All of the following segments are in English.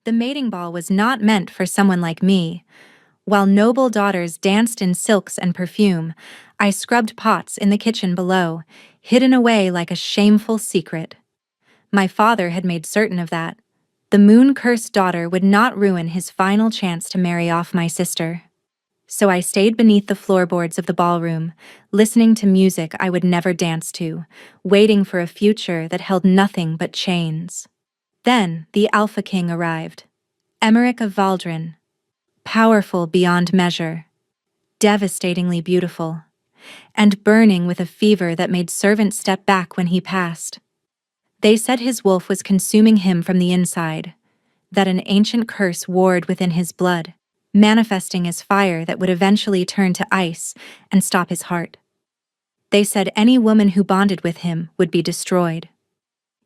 The mating ball was not meant for someone like me. While noble daughters danced in silks and perfume, I scrubbed pots in the kitchen below, hidden away like a shameful secret. My father had made certain of that. The moon-cursed daughter would not ruin his final chance to marry off my sister. So I stayed beneath the floorboards of the ballroom, listening to music I would never dance to, waiting for a future that held nothing but chains. Then the Alpha King arrived. Emmerich of Valdren. Powerful beyond measure. Devastatingly beautiful. And burning with a fever that made servants step back when he passed. They said his wolf was consuming him from the inside, that an ancient curse warred within his blood, manifesting as fire that would eventually turn to ice and stop his heart. They said any woman who bonded with him would be destroyed.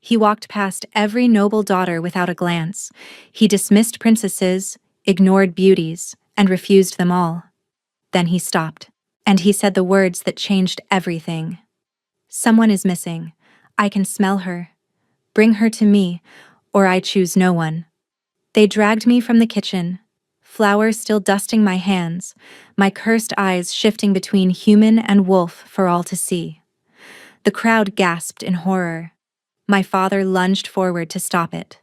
He walked past every noble daughter without a glance. He dismissed princesses, ignored beauties, and refused them all. Then he stopped, and he said the words that changed everything. "Someone is missing. I can smell her. Bring her to me, or I choose no one." They dragged me from the kitchen, flour still dusting my hands, my cursed eyes shifting between human and wolf for all to see. The crowd gasped in horror. My father lunged forward to stop it.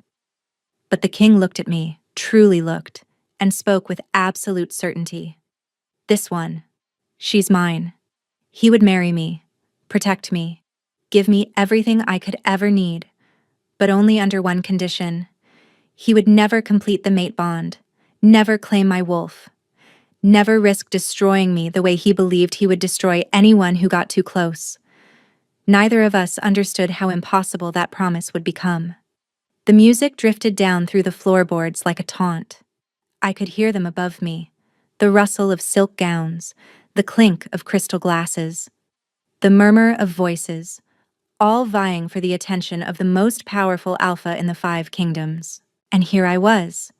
But the king looked at me, truly looked, and spoke with absolute certainty. "This one. She's mine." He would marry me, protect me, give me everything I could ever need, but only under one condition. He would never complete the mate bond, never claim my wolf, never risk destroying me the way he believed he would destroy anyone who got too close. Neither of us understood how impossible that promise would become. The music drifted down through the floorboards like a taunt. I could hear them above me, the rustle of silk gowns, the clink of crystal glasses, the murmur of voices, all vying for the attention of the most powerful alpha in the 5 kingdoms. And here I was,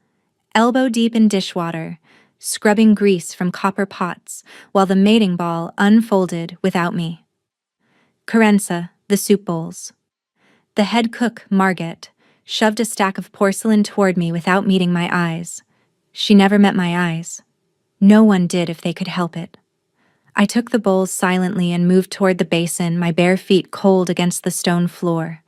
elbow deep in dishwater, scrubbing grease from copper pots, while the mating ball unfolded without me. Carenza, the soup bowls. The head cook, Margit, shoved a stack of porcelain toward me without meeting my eyes. She never met my eyes. No one did if they could help it. I took the bowls silently and moved toward the basin, my bare feet cold against the stone floor.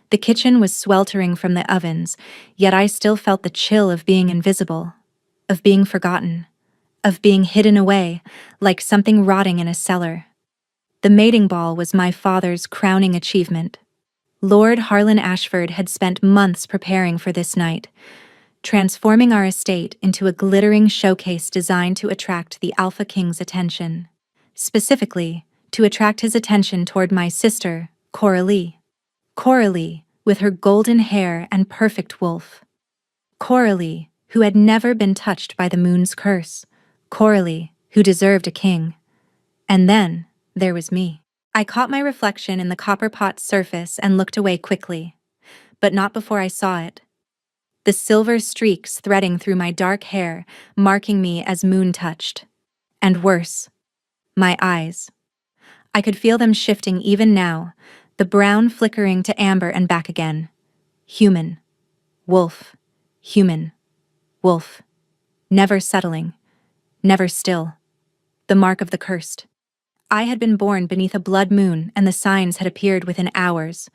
The kitchen was sweltering from the ovens, yet I still felt the chill of being invisible, of being forgotten, of being hidden away, like something rotting in a cellar. The mating ball was my father's crowning achievement. Lord Harlan Ashford had spent months preparing for this night, transforming our estate into a glittering showcase designed to attract the Alpha King's attention. Specifically, to attract his attention toward my sister, Coralie. Coralie, with her golden hair and perfect wolf. Coralie, who had never been touched by the moon's curse. Coralie, who deserved a king. And then, there was me. I caught my reflection in the copper pot's surface and looked away quickly, but not before I saw it. The silver streaks threading through my dark hair, marking me as moon-touched. And worse, my eyes. I could feel them shifting even now, the brown flickering to amber and back again. Human. Wolf. Human. Wolf. Never settling. Never still. The mark of the cursed. I had been born beneath a blood moon, and the signs had appeared within hours.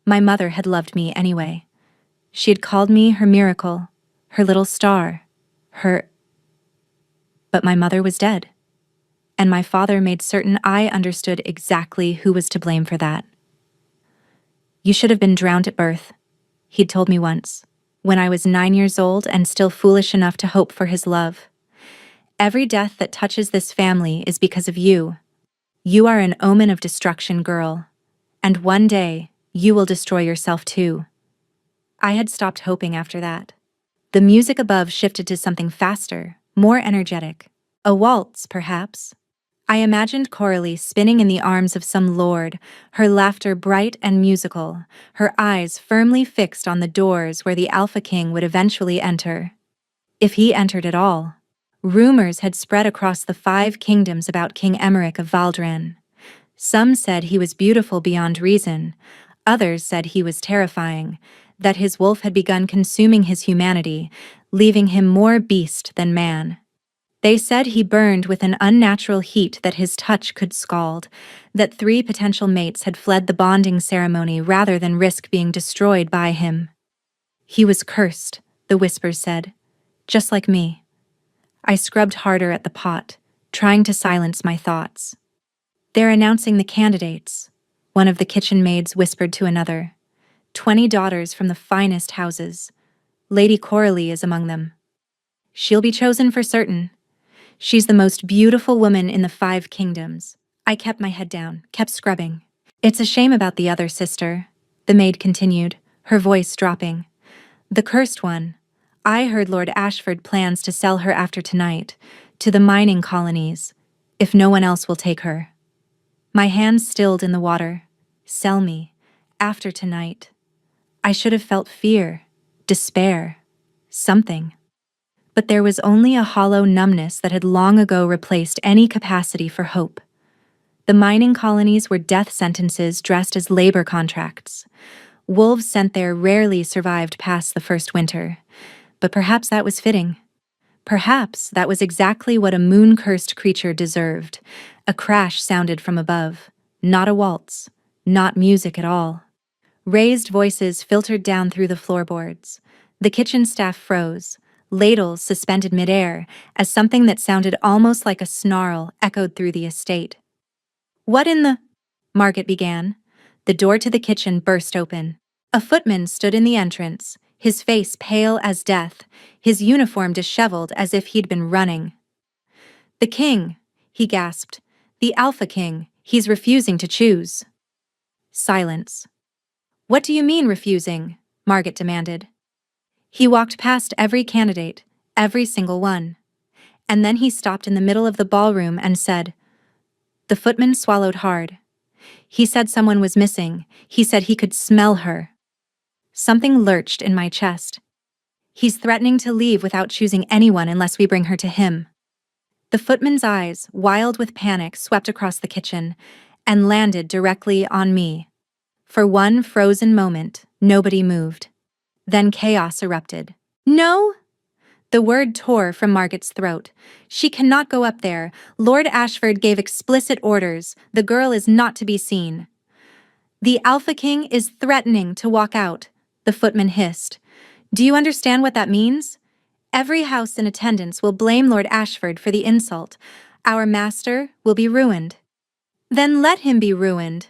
My mother had loved me anyway. She had called me her miracle, her little star, her... But my mother was dead. And my father made certain I understood exactly who was to blame for that. "You should have been drowned at birth," he'd told me once, when I was 9 years old and still foolish enough to hope for his love. "Every death that touches this family is because of you. You are an omen of destruction, girl. And one day, you will destroy yourself too." I had stopped hoping after that. The music above shifted to something faster, more energetic. A waltz, perhaps. I imagined Coralie spinning in the arms of some lord, her laughter bright and musical, her eyes firmly fixed on the doors where the Alpha King would eventually enter. If he entered at all. Rumors had spread across the 5 kingdoms about King Emmerich of Valdren. Some said he was beautiful beyond reason, others said he was terrifying, that his wolf had begun consuming his humanity, leaving him more beast than man. They said he burned with an unnatural heat that his touch could scald, that 3 potential mates had fled the bonding ceremony rather than risk being destroyed by him. He was cursed, the whispers said, just like me. I scrubbed harder at the pot, trying to silence my thoughts. They're announcing the candidates, one of the kitchen maids whispered to another. 20 daughters from the finest houses. Lady Coralie is among them. She'll be chosen for certain. She's the most beautiful woman in the 5 kingdoms. I kept my head down, kept scrubbing. It's a shame about the other sister, the maid continued, her voice dropping. The cursed one. I heard Lord Ashford plans to sell her after tonight, to the mining colonies, if no one else will take her. My hands stilled in the water. Sell me, after tonight. I should have felt fear, despair, something. But there was only a hollow numbness that had long ago replaced any capacity for hope. The mining colonies were death sentences dressed as labor contracts. Wolves sent there rarely survived past the first winter, but perhaps that was fitting. Perhaps that was exactly what a moon-cursed creature deserved. A crash sounded from above, not a waltz, not music at all. Raised voices filtered down through the floorboards. The kitchen staff froze, ladles suspended midair, as something that sounded almost like a snarl echoed through the estate. What in the... Margaret began. The door to the kitchen burst open. A footman stood in the entrance, his face pale as death, his uniform disheveled as if he'd been running. The king, he gasped. The Alpha King, he's refusing to choose. Silence. What do you mean refusing? Margaret demanded. He walked past every candidate, every single one. And then he stopped in the middle of the ballroom and said, the footman swallowed hard. He said someone was missing. He said he could smell her. Something lurched in my chest. He's threatening to leave without choosing anyone unless we bring her to him. The footman's eyes, wild with panic, swept across the kitchen and landed directly on me. For one frozen moment, nobody moved. Then chaos erupted. No! The word tore from Margaret's throat. She cannot go up there. Lord Ashford gave explicit orders. The girl is not to be seen. The Alpha King is threatening to walk out, the footman hissed. Do you understand what that means? Every house in attendance will blame Lord Ashford for the insult. Our master will be ruined. Then let him be ruined.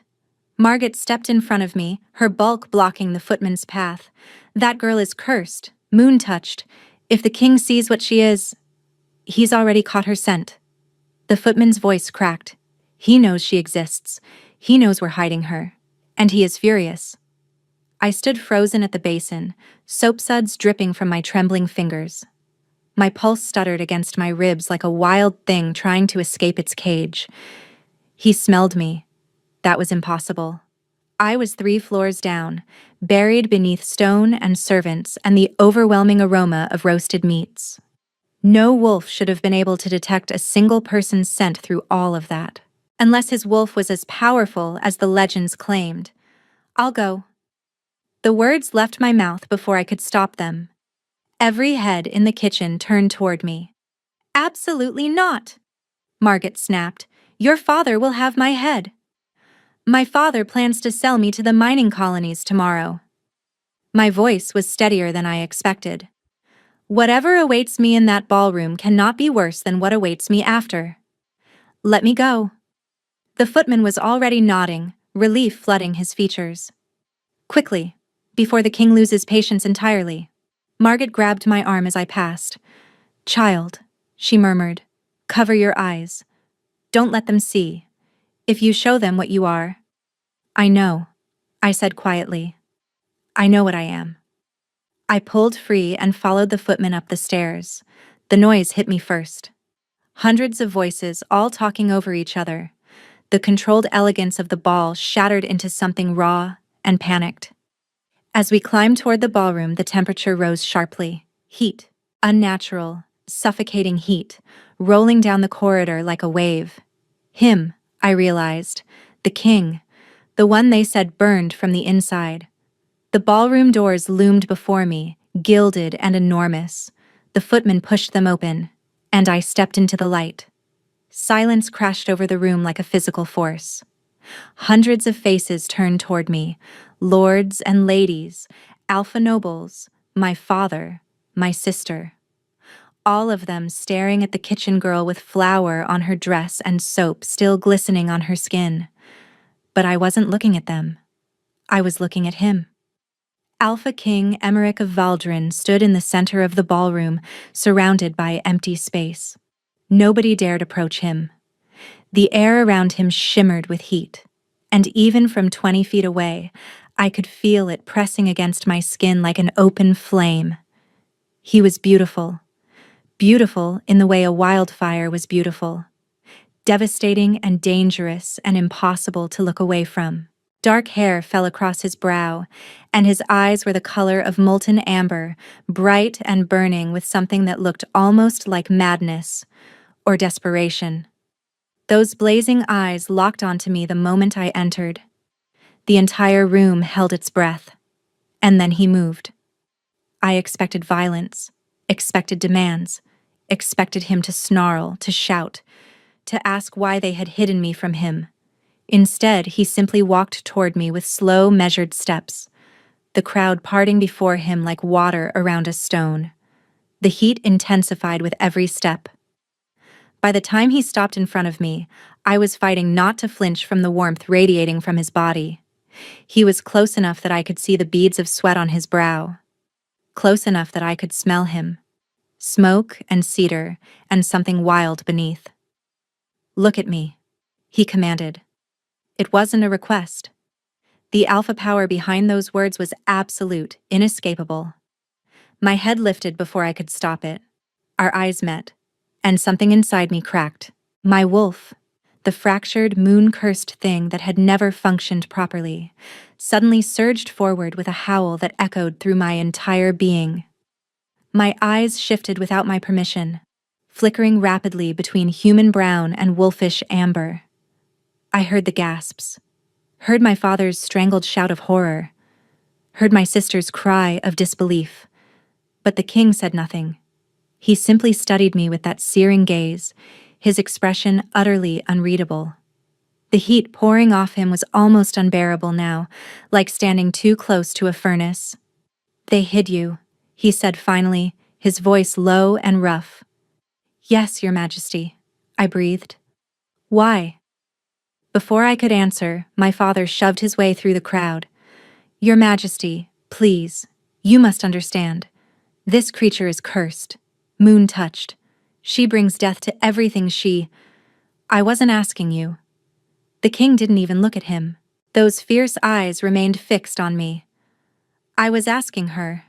Margaret stepped in front of me, her bulk blocking the footman's path. That girl is cursed, moon-touched. If the king sees what she is, he's already caught her scent. The footman's voice cracked. He knows she exists. He knows we're hiding her. And he is furious. I stood frozen at the basin, soap suds dripping from my trembling fingers. My pulse stuttered against my ribs like a wild thing trying to escape its cage. He smelled me. That was impossible. I was 3 floors down, buried beneath stone and servants and the overwhelming aroma of roasted meats. No wolf should have been able to detect a single person's scent through all of that. Unless his wolf was as powerful as the legends claimed. I'll go. The words left my mouth before I could stop them. Every head in the kitchen turned toward me. Absolutely not, Margaret snapped. Your father will have my head. My father plans to sell me to the mining colonies tomorrow. My voice was steadier than I expected. Whatever awaits me in that ballroom cannot be worse than what awaits me after. Let me go. The footman was already nodding, relief flooding his features. Quickly, before the king loses patience entirely. Margaret grabbed my arm as I passed. Child, she murmured, cover your eyes. Don't let them see. If you show them what you are. I know, I said quietly. I know what I am. I pulled free and followed the footman up the stairs. The noise hit me first. Hundreds of voices, all talking over each other. The controlled elegance of the ball shattered into something raw and panicked. As we climbed toward the ballroom, the temperature rose sharply. Heat, unnatural, suffocating heat, rolling down the corridor like a wave. Him, I realized, the king, the one they said burned from the inside. The ballroom doors loomed before me, gilded and enormous. The footman pushed them open, and I stepped into the light. Silence crashed over the room like a physical force. Hundreds of faces turned toward me, lords and ladies, alpha nobles, my father, my sister. All of them staring at the kitchen girl with flour on her dress and soap still glistening on her skin. But I wasn't looking at them. I was looking at him. Alpha King Emmerich of Valdrin stood in the center of the ballroom, surrounded by empty space. Nobody dared approach him. The air around him shimmered with heat, and even from 20 feet away, I could feel it pressing against my skin like an open flame. He was beautiful. Beautiful in the way a wildfire was beautiful. Devastating and dangerous and impossible to look away from. Dark hair fell across his brow, and his eyes were the color of molten amber, bright and burning with something that looked almost like madness or desperation. Those blazing eyes locked onto me the moment I entered. The entire room held its breath, and then he moved. I expected violence, expected demands, expected him to snarl, to shout, to ask why they had hidden me from him. Instead, he simply walked toward me with slow, measured steps, the crowd parting before him like water around a stone. The heat intensified with every step. By the time he stopped in front of me, I was fighting not to flinch from the warmth radiating from his body. He was close enough that I could see the beads of sweat on his brow. Close enough that I could smell him. Smoke and cedar and something wild beneath. "Look at me," he commanded. It wasn't a request. The alpha power behind those words was absolute, inescapable. My head lifted before I could stop it. Our eyes met, and something inside me cracked. My wolf, the fractured, moon-cursed thing that had never functioned properly, suddenly surged forward with a howl that echoed through my entire being. My eyes shifted without my permission, flickering rapidly between human brown and wolfish amber. I heard the gasps, heard my father's strangled shout of horror, heard my sister's cry of disbelief. But the king said nothing. He simply studied me with that searing gaze, his expression utterly unreadable. The heat pouring off him was almost unbearable now, like standing too close to a furnace. "They hid you," he said finally, his voice low and rough. "Yes, Your Majesty," I breathed. "Why?" Before I could answer, my father shoved his way through the crowd. "Your Majesty, please, you must understand. This creature is cursed, moon-touched. She brings death to everything I wasn't asking you." The king didn't even look at him. Those fierce eyes remained fixed on me. "I was asking her."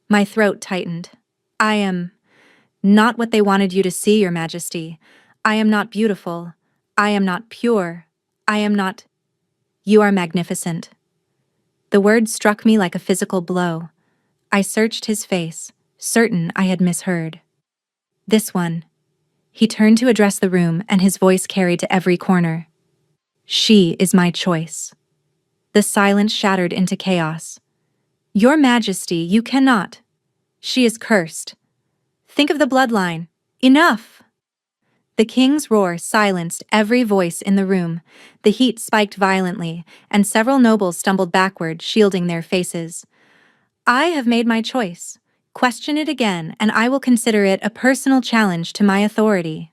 My throat tightened. "I am not what they wanted you to see, Your Majesty. I am not beautiful. I am not pure. I am not—" "You are magnificent." The word struck me like a physical blow. I searched his face, certain I had misheard. "This one." He turned to address the room, and his voice carried to every corner. "She is my choice." The silence shattered into chaos. "Your Majesty, you cannot. She is cursed. Think of the bloodline. Enough!" The king's roar silenced every voice in the room. The heat spiked violently, and several nobles stumbled backward, shielding their faces. "I have made my choice. Question it again, and I will consider it a personal challenge to my authority."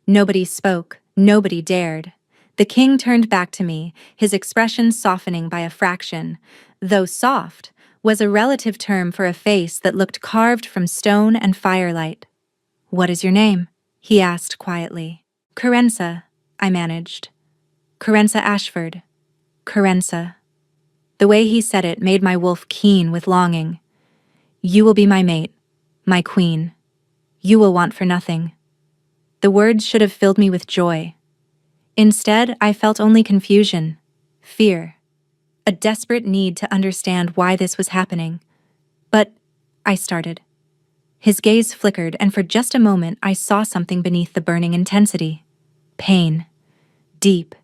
Nobody spoke, nobody dared. The king turned back to me, his expression softening by a fraction. Though soft was a relative term for a face that looked carved from stone and firelight. "What is your name?" he asked quietly. "Carenza," I managed. "Carenza Ashford. Carenza." The way he said it made my wolf keen with longing. "You will be my mate, my queen. You will want for nothing." The words should have filled me with joy. Instead, I felt only confusion, fear, a desperate need to understand why this was happening. "But," I started. His gaze flickered, and for just a moment I saw something beneath the burning intensity. Pain. Deep,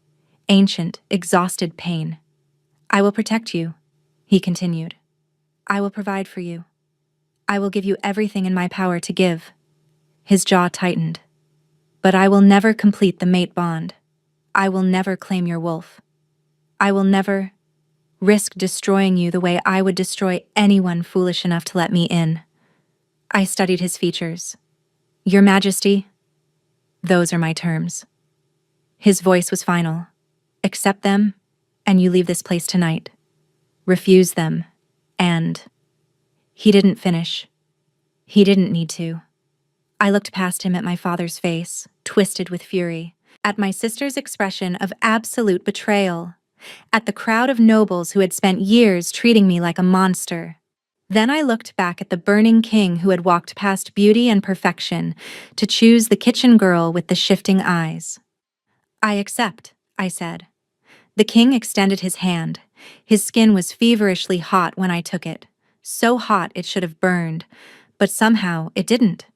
ancient, exhausted pain. "I will protect you," he continued. I will provide for you. I will give you everything in my power to give. His jaw tightened. But I will never complete the mate bond. I will never claim your wolf. I will never risk destroying you the way I would destroy anyone foolish enough to let me in. I studied his features. Your Majesty, those are my terms. His voice was final. Accept them, and you leave this place tonight. Refuse them, and... He didn't finish. He didn't need to. I looked past him at my father's face, twisted with fury, at my sister's expression of absolute betrayal, at the crowd of nobles who had spent years treating me like a monster. Then I looked back at the burning king who had walked past beauty and perfection to choose the kitchen girl with the shifting eyes. I accept, I said. The king extended his hand. His skin was feverishly hot when I took it, so hot it should have burned, but somehow it didn't.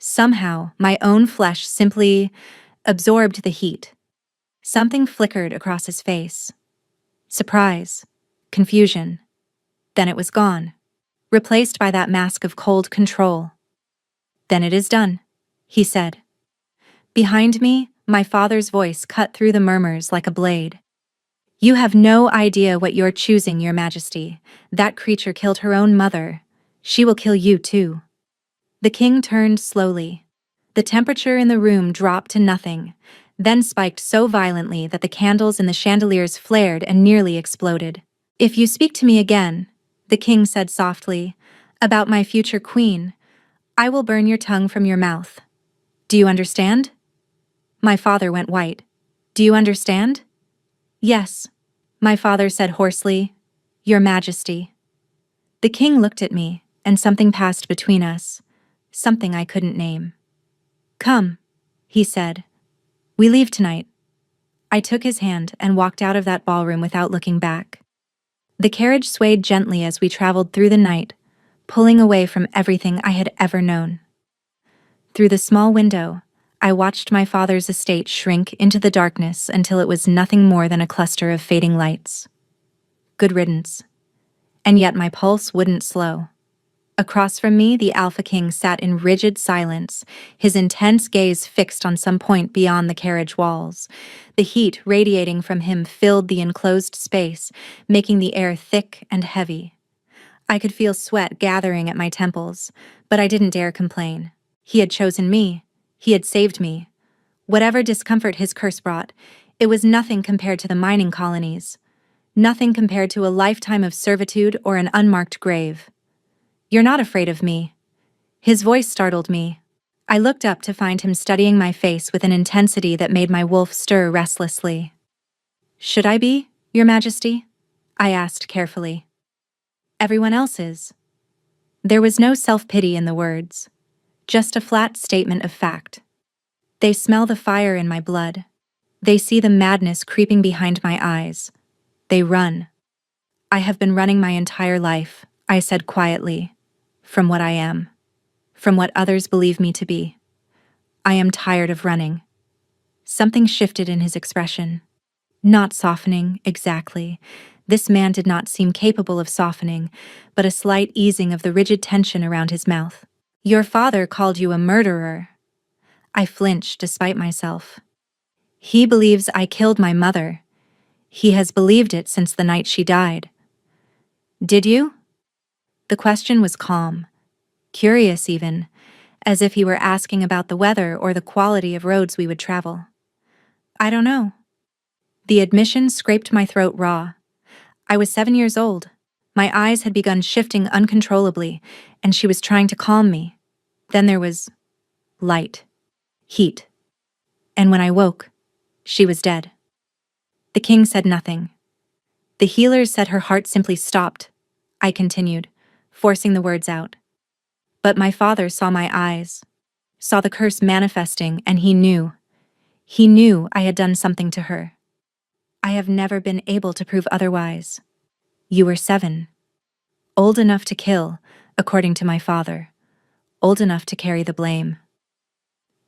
Somehow my own flesh simply absorbed the heat. Something flickered across his face. Surprise, confusion. Then it was gone, replaced by that mask of cold control. Then it is done, he said. Behind me, my father's voice cut through the murmurs like a blade. You have no idea what you're choosing, Your Majesty. That creature killed her own mother. She will kill you too. The king turned slowly. The temperature in the room dropped to nothing, then spiked so violently that the candles in the chandeliers flared and nearly exploded. If you speak to me again, the king said softly, about my future queen, I will burn your tongue from your mouth. Do you understand? My father went white. Do you understand? Yes, my father said hoarsely, Your Majesty. The king looked at me, and something passed between us, something I couldn't name. Come, he said. We leave tonight. I took his hand and walked out of that ballroom without looking back. The carriage swayed gently as we traveled through the night, pulling away from everything I had ever known. Through the small window, I watched my father's estate shrink into the darkness until it was nothing more than a cluster of fading lights. Good riddance. And yet my pulse wouldn't slow. Across from me, the Alpha King sat in rigid silence, his intense gaze fixed on some point beyond the carriage walls. The heat radiating from him filled the enclosed space, making the air thick and heavy. I could feel sweat gathering at my temples, but I didn't dare complain. He had chosen me. He had saved me. Whatever discomfort his curse brought, it was nothing compared to the mining colonies. Nothing compared to a lifetime of servitude or an unmarked grave. You're not afraid of me. His voice startled me. I looked up to find him studying my face with an intensity that made my wolf stir restlessly. Should I be, Your Majesty? I asked carefully. Everyone else is. There was no self-pity in the words, just a flat statement of fact. They smell the fire in my blood. They see the madness creeping behind my eyes. They run. I have been running my entire life, I said quietly, from what I am, from what others believe me to be. I am tired of running. Something shifted in his expression. Not softening, exactly. This man did not seem capable of softening, but a slight easing of the rigid tension around his mouth. Your father called you a murderer. I flinched despite myself. He believes I killed my mother. He has believed it since the night she died. Did you? The question was calm, curious even, as if he were asking about the weather or the quality of roads we would travel. I don't know. The admission scraped my throat raw. I was 7 years old. My eyes had begun shifting uncontrollably, and she was trying to calm me. Then there was light, heat. And when I woke, she was dead. The king said nothing. The healers said her heart simply stopped. I continued, forcing the words out. But my father saw my eyes, saw the curse manifesting, and he knew. He knew I had done something to her. I have never been able to prove otherwise. You were 7. Old enough to kill, according to my father. Old enough to carry the blame.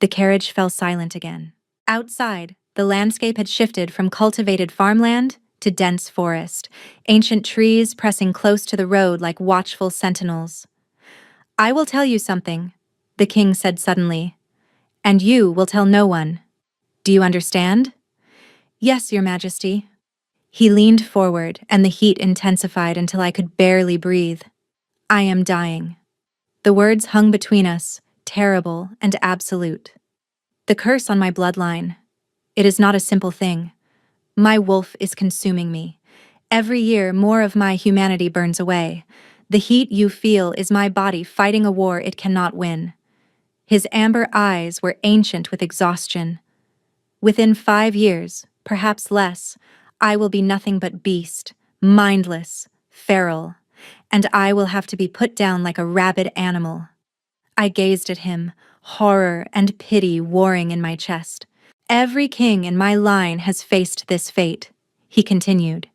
The carriage fell silent again. Outside, the landscape had shifted from cultivated farmland to dense forest, ancient trees pressing close to the road like watchful sentinels. "I will tell you something," the king said suddenly, "and you will tell no one. Do you understand?" "Yes, your majesty." He leaned forward, and the heat intensified until I could barely breathe. "I am dying." The words hung between us, terrible and absolute. The curse on my bloodline. It is not a simple thing. My wolf is consuming me. Every year, more of my humanity burns away. The heat you feel is my body fighting a war it cannot win. His amber eyes were ancient with exhaustion. Within 5 years, perhaps less, I will be nothing but beast, mindless, feral, and I will have to be put down like a rabid animal. I gazed at him, horror and pity warring in my chest. "Every king in my line has faced this fate," he continued.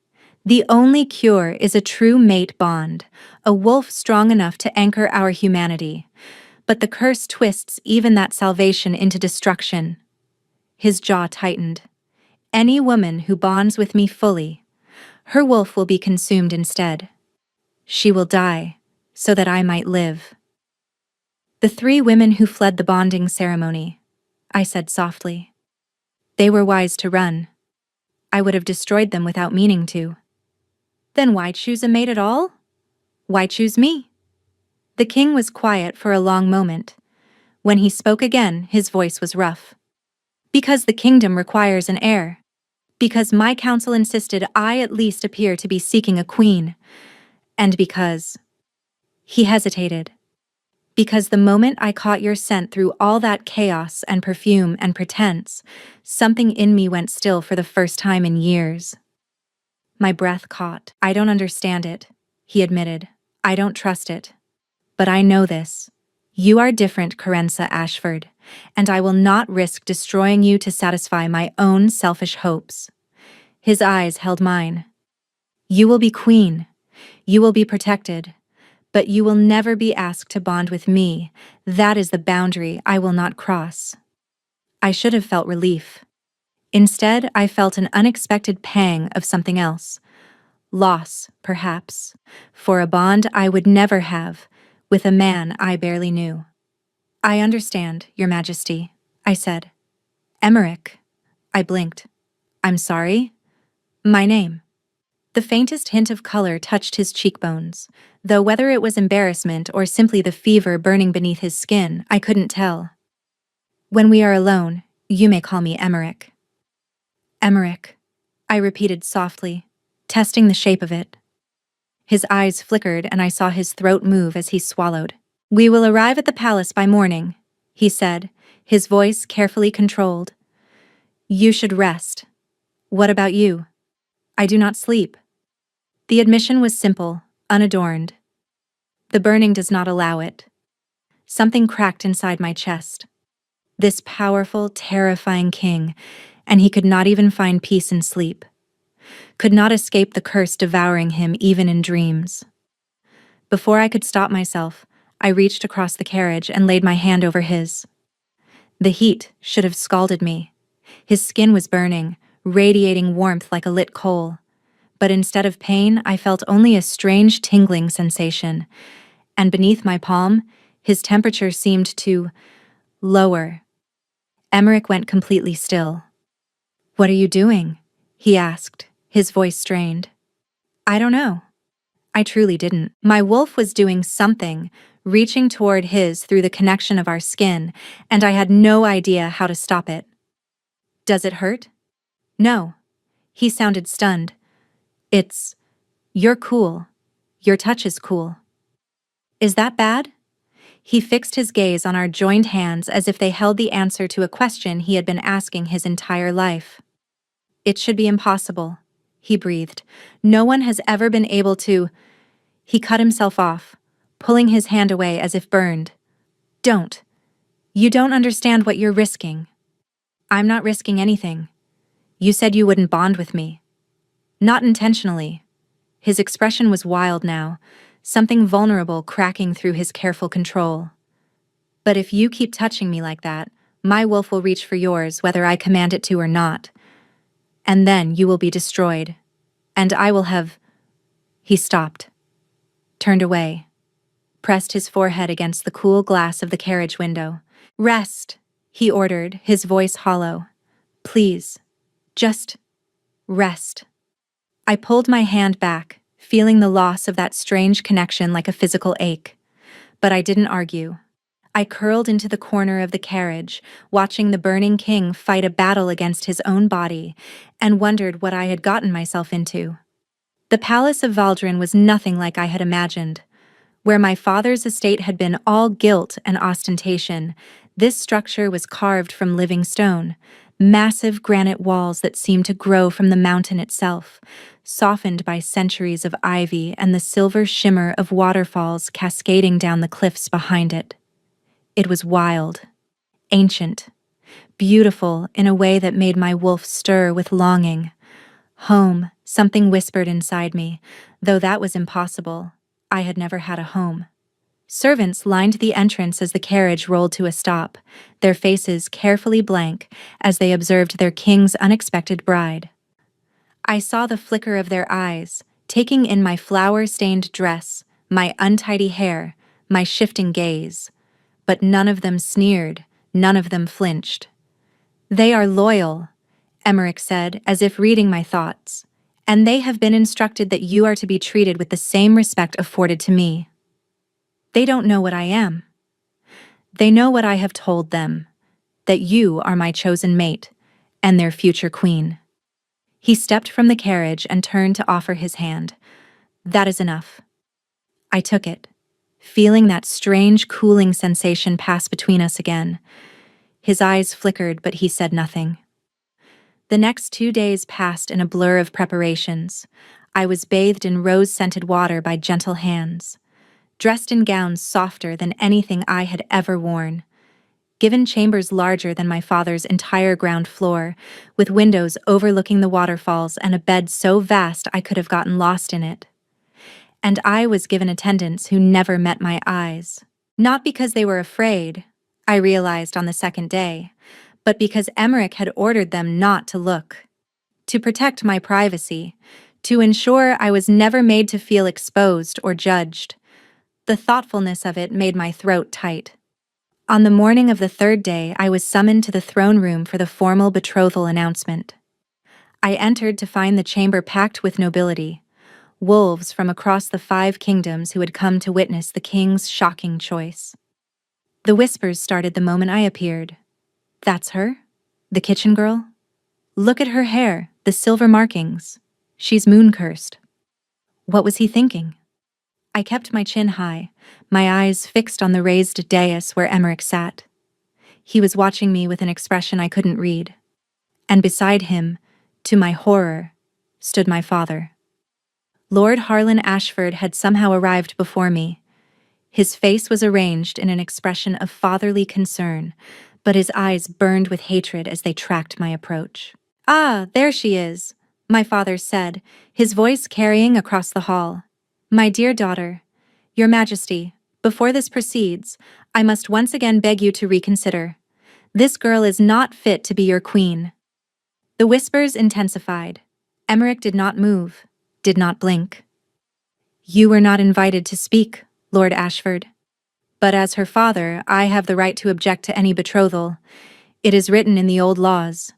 "The only cure is a true mate bond, a wolf strong enough to anchor our humanity. But the curse twists even that salvation into destruction." His jaw tightened. "Any woman who bonds with me fully, her wolf will be consumed instead. She will die, so that I might live." "The 3 women who fled the bonding ceremony," I said softly. "They were wise to run. I would have destroyed them without meaning to." "Then why choose a mate at all? Why choose me?" The king was quiet for a long moment. When he spoke again, his voice was rough. "Because the kingdom requires an heir. Because my council insisted I at least appear to be seeking a queen. And because—" He hesitated. "Because the moment I caught your scent through all that chaos and perfume and pretense, something in me went still for the first time in years." My breath caught. "I don't understand it," he admitted. "I don't trust it. But I know this. You are different, Carenza Ashford, and I will not risk destroying you to satisfy my own selfish hopes." His eyes held mine. "You will be queen. You will be protected. But you will never be asked to bond with me. That is the boundary I will not cross." I should have felt relief. Instead, I felt an unexpected pang of something else. Loss, perhaps, for a bond I would never have, with a man I barely knew. "I understand, Your Majesty," I said. "Emmerich." I blinked. "I'm sorry?" "My name." The faintest hint of color touched his cheekbones, though whether it was embarrassment or simply the fever burning beneath his skin, I couldn't tell. "When we are alone, you may call me Emmerich." "Emmerich," I repeated softly, testing the shape of it. His eyes flickered and I saw his throat move as he swallowed. "We will arrive at the palace by morning," he said, his voice carefully controlled. "You should rest. What about you?" "I do not sleep." The admission was simple, unadorned. "The burning does not allow it." Something cracked inside my chest. This powerful, terrifying king, and he could not even find peace in sleep. Could not escape the curse devouring him even in dreams. Before I could stop myself, I reached across the carriage and laid my hand over his. The heat should have scalded me. His skin was burning, radiating warmth like a lit coal. But instead of pain, I felt only a strange tingling sensation, and beneath my palm, his temperature seemed to lower. Emmerich went completely still. "What are you doing?" he asked, his voice strained. "I don't know." I truly didn't. My wolf was doing something, reaching toward his through the connection of our skin, and I had no idea how to stop it. "Does it hurt?" "No." He sounded stunned. You're cool. Your touch is cool." "Is that bad?" He fixed his gaze on our joined hands as if they held the answer to a question he had been asking his entire life. "It should be impossible," he breathed. "No one has ever been able to—" He cut himself off, pulling his hand away as if burned. "Don't. You don't understand what you're risking." "I'm not risking anything. You said you wouldn't bond with me." "Not intentionally." His expression was wild now, something vulnerable cracking through his careful control. "But if you keep touching me like that, my wolf will reach for yours whether I command it to or not. And then you will be destroyed." and I will have. He stopped, turned away, pressed his forehead against the cool glass of the carriage window. Rest, he ordered, his voice hollow. Please, just rest. I pulled my hand back, feeling the loss of that strange connection like a physical ache. But I didn't argue. I curled into the corner of the carriage, watching the burning king fight a battle against his own body, and wondered what I had gotten myself into. The palace of Valdrin was nothing like I had imagined. Where my father's estate had been all gilt and ostentation, this structure was carved from living stone, massive granite walls that seemed to grow from the mountain itself, softened by centuries of ivy and the silver shimmer of waterfalls cascading down the cliffs behind it. It was wild, ancient, beautiful in a way that made my wolf stir with longing. Home, something whispered inside me, though that was impossible. I had never had a home. Servants lined the entrance as the carriage rolled to a stop, their faces carefully blank as they observed their king's unexpected bride. I saw the flicker of their eyes, taking in my flower-stained dress, my untidy hair, my shifting gaze. But none of them sneered, none of them flinched. They are loyal, Emmerich said, as if reading my thoughts, and they have been instructed that you are to be treated with the same respect afforded to me. They don't know what I am. They know what I have told them, that you are my chosen mate, and their future queen. He stepped from the carriage and turned to offer his hand. That is enough. I took it, feeling that strange cooling sensation pass between us again. His eyes flickered, but he said nothing. The next 2 days passed in a blur of preparations. I was bathed in rose-scented water by gentle hands, dressed in gowns softer than anything I had ever worn, given chambers larger than my father's entire ground floor, with windows overlooking the waterfalls and a bed so vast I could have gotten lost in it. And I was given attendants who never met my eyes. Not because they were afraid, I realized on the second day, but because Emmerich had ordered them not to look. To protect my privacy, to ensure I was never made to feel exposed or judged. The thoughtfulness of it made my throat tight. On the morning of the third day, I was summoned to the throne room for the formal betrothal announcement. I entered to find the chamber packed with nobility, wolves from across the 5 kingdoms who had come to witness the king's shocking choice. The whispers started the moment I appeared. That's her? The kitchen girl? Look at her hair, the silver markings. She's moon-cursed. What was he thinking? I kept my chin high, my eyes fixed on the raised dais where Emmerich sat. He was watching me with an expression I couldn't read. And beside him, to my horror, stood my father. Lord Harlan Ashford had somehow arrived before me. His face was arranged in an expression of fatherly concern, but his eyes burned with hatred as they tracked my approach. "Ah, there she is," my father said, his voice carrying across the hall. "My dear daughter, Your Majesty, before this proceeds, I must once again beg you to reconsider. This girl is not fit to be your queen." The whispers intensified. Emmerich did not move, did not blink. "You were not invited to speak, Lord Ashford. But as her father, I have the right to object to any betrothal. It is written in the old laws.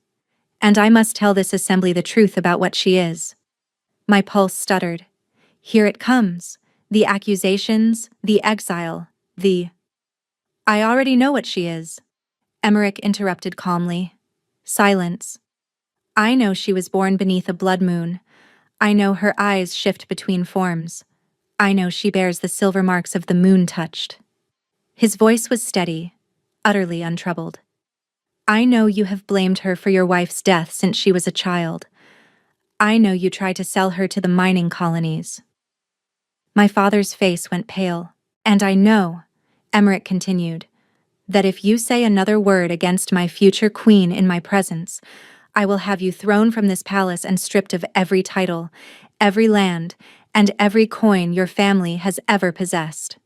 And I must tell this assembly the truth about what she is." My pulse stuttered. Here it comes. The accusations, the exile, I already know what she is. Emmerich interrupted calmly. Silence. I know she was born beneath a blood moon. I know her eyes shift between forms. I know she bears the silver marks of the moon touched. His voice was steady, utterly untroubled. I know you have blamed her for your wife's death since she was a child. I know you tried to sell her to the mining colonies. My father's face went pale. And I know, Emmerich continued, that if you say another word against my future queen in my presence, I will have you thrown from this palace and stripped of every title, every land, and every coin your family has ever possessed.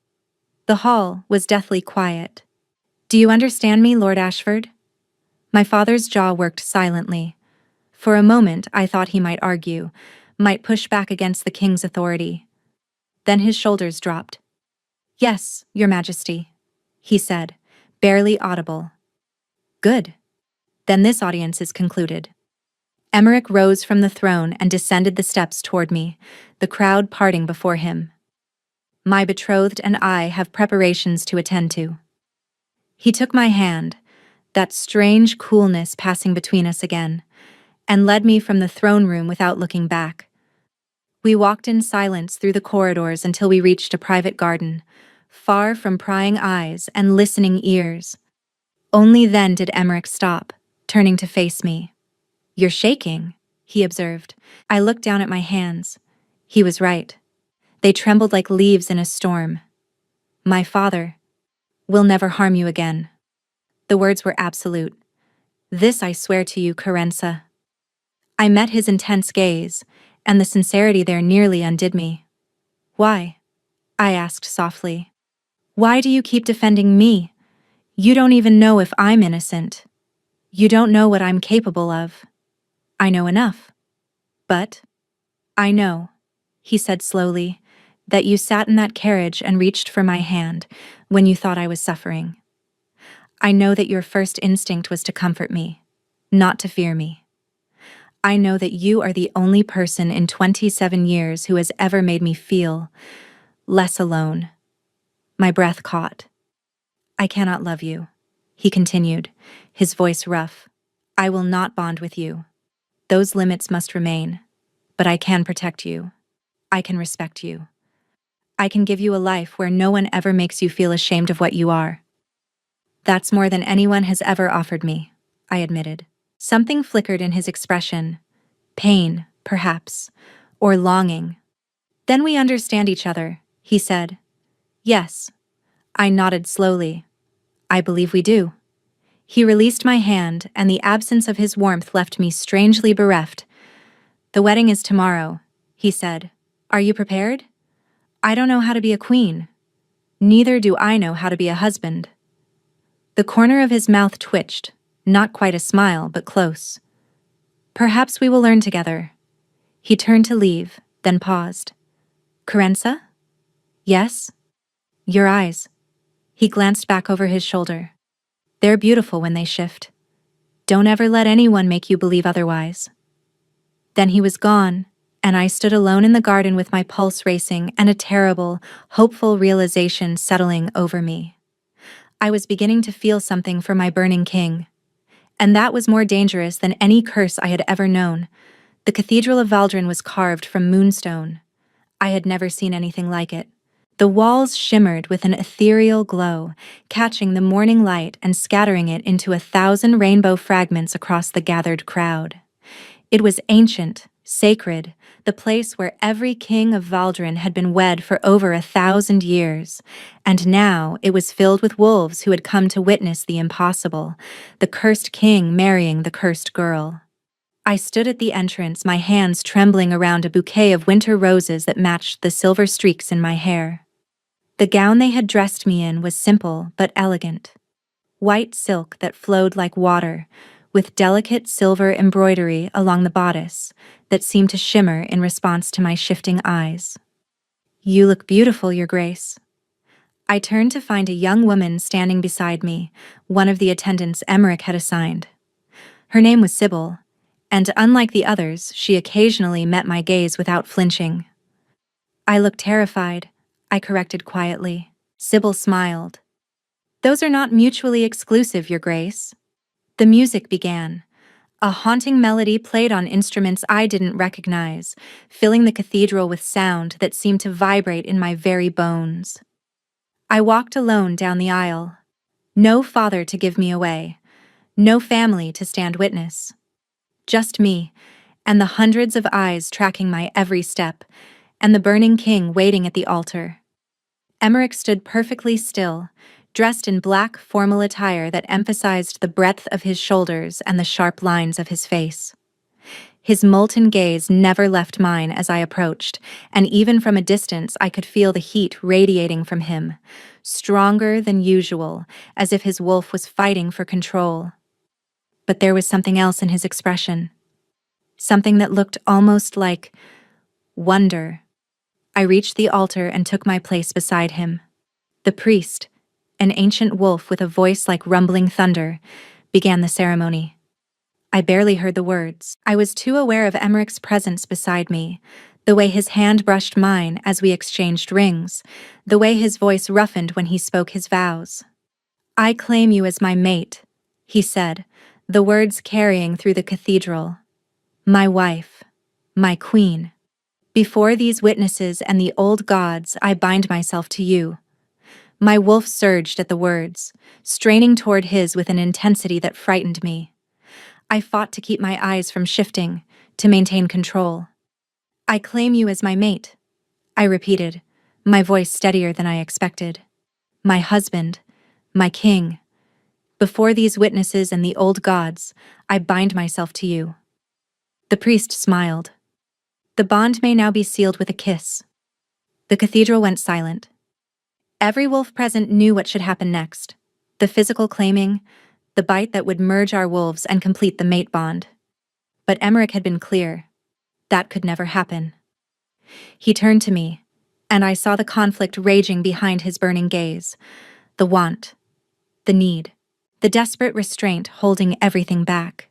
The hall was deathly quiet. Do you understand me, Lord Ashford? My father's jaw worked silently. For a moment I thought he might argue, might push back against the king's authority. Then his shoulders dropped. "Yes, your majesty," he said, barely audible. "Good. Then this audience is concluded." Emmerich rose from the throne and descended the steps toward me, the crowd parting before him. "My betrothed and I have preparations to attend to." He took my hand, that strange coolness passing between us again, and led me from the throne room without looking back. We walked in silence through the corridors until we reached a private garden, far from prying eyes and listening ears. Only then did Emmerich stop, turning to face me. "You're shaking," he observed. I looked down at my hands. He was right. They trembled like leaves in a storm. "My father will never harm you again." The words were absolute. "This I swear to you, Carenza." I met his intense gaze, and the sincerity there nearly undid me. "Why?" I asked softly. "Why do you keep defending me? You don't even know if I'm innocent. You don't know what I'm capable of." "I know enough. But I know," he said slowly, "that you sat in that carriage and reached for my hand when you thought I was suffering. I know that your first instinct was to comfort me, not to fear me. I know that you are the only person in 27 years who has ever made me feel less alone." My breath caught. "I cannot love you," he continued, his voice rough. "I will not bond with you. Those limits must remain. But I can protect you. I can respect you. I can give you a life where no one ever makes you feel ashamed of what you are." "That's more than anyone has ever offered me," I admitted. Something flickered in his expression. Pain, perhaps, or longing. "Then we understand each other," he said. "Yes." I nodded slowly. "I believe we do." He released my hand, and the absence of his warmth left me strangely bereft. "The wedding is tomorrow," he said. "Are you prepared?" "I don't know how to be a queen. Neither do I know how to be a husband." The corner of his mouth twitched, not quite a smile, but close. "Perhaps we will learn together." He turned to leave, then paused. "Carenza?" "Yes?" "Your eyes." He glanced back over his shoulder. "They're beautiful when they shift. Don't ever let anyone make you believe otherwise." Then he was gone, and I stood alone in the garden with my pulse racing and a terrible, hopeful realization settling over me. I was beginning to feel something for my burning king. And that was more dangerous than any curse I had ever known. The Cathedral of Valdrin was carved from moonstone. I had never seen anything like it. The walls shimmered with an ethereal glow, catching the morning light and scattering it into 1,000 rainbow fragments across the gathered crowd. It was ancient, sacred, the place where every king of Valdrin had been wed for over 1,000 years, and now it was filled with wolves who had come to witness the impossible, the cursed king marrying the cursed girl. I stood at the entrance, my hands trembling around a bouquet of winter roses that matched the silver streaks in my hair. The gown they had dressed me in was simple but elegant. White silk that flowed like water, with delicate silver embroidery along the bodice that seemed to shimmer in response to my shifting eyes. "You look beautiful, Your Grace." I turned to find a young woman standing beside me, one of the attendants Emmerich had assigned. Her name was Sybil, and unlike the others, she occasionally met my gaze without flinching. "I look terrified," I corrected quietly. Sybil smiled. "Those are not mutually exclusive, Your Grace." The music began. A haunting melody played on instruments I didn't recognize, filling the cathedral with sound that seemed to vibrate in my very bones. I walked alone down the aisle. No father to give me away. No family to stand witness. Just me, and the hundreds of eyes tracking my every step, and the burning king waiting at the altar. Emmerich stood perfectly still, dressed in black formal attire that emphasized the breadth of his shoulders and the sharp lines of his face. His molten gaze never left mine as I approached, and even from a distance I could feel the heat radiating from him, stronger than usual, as if his wolf was fighting for control. But there was something else in his expression. Something that looked almost like wonder. I reached the altar and took my place beside him. The priest, an ancient wolf with a voice like rumbling thunder, began the ceremony. I barely heard the words. I was too aware of Emmerich's presence beside me, the way his hand brushed mine as we exchanged rings, the way his voice roughened when he spoke his vows. "I claim you as my mate," he said, the words carrying through the cathedral. "My wife, my queen. Before these witnesses and the old gods, I bind myself to you." My wolf surged at the words, straining toward his with an intensity that frightened me. I fought to keep my eyes from shifting, to maintain control. "I claim you as my mate," I repeated, my voice steadier than I expected. "My husband, my king. Before these witnesses and the old gods, I bind myself to you." The priest smiled. "The bond may now be sealed with a kiss." The cathedral went silent. Every wolf present knew what should happen next. The physical claiming, the bite that would merge our wolves and complete the mate bond. But Emmerich had been clear. That could never happen. He turned to me, and I saw the conflict raging behind his burning gaze. The want, the need, the desperate restraint holding everything back.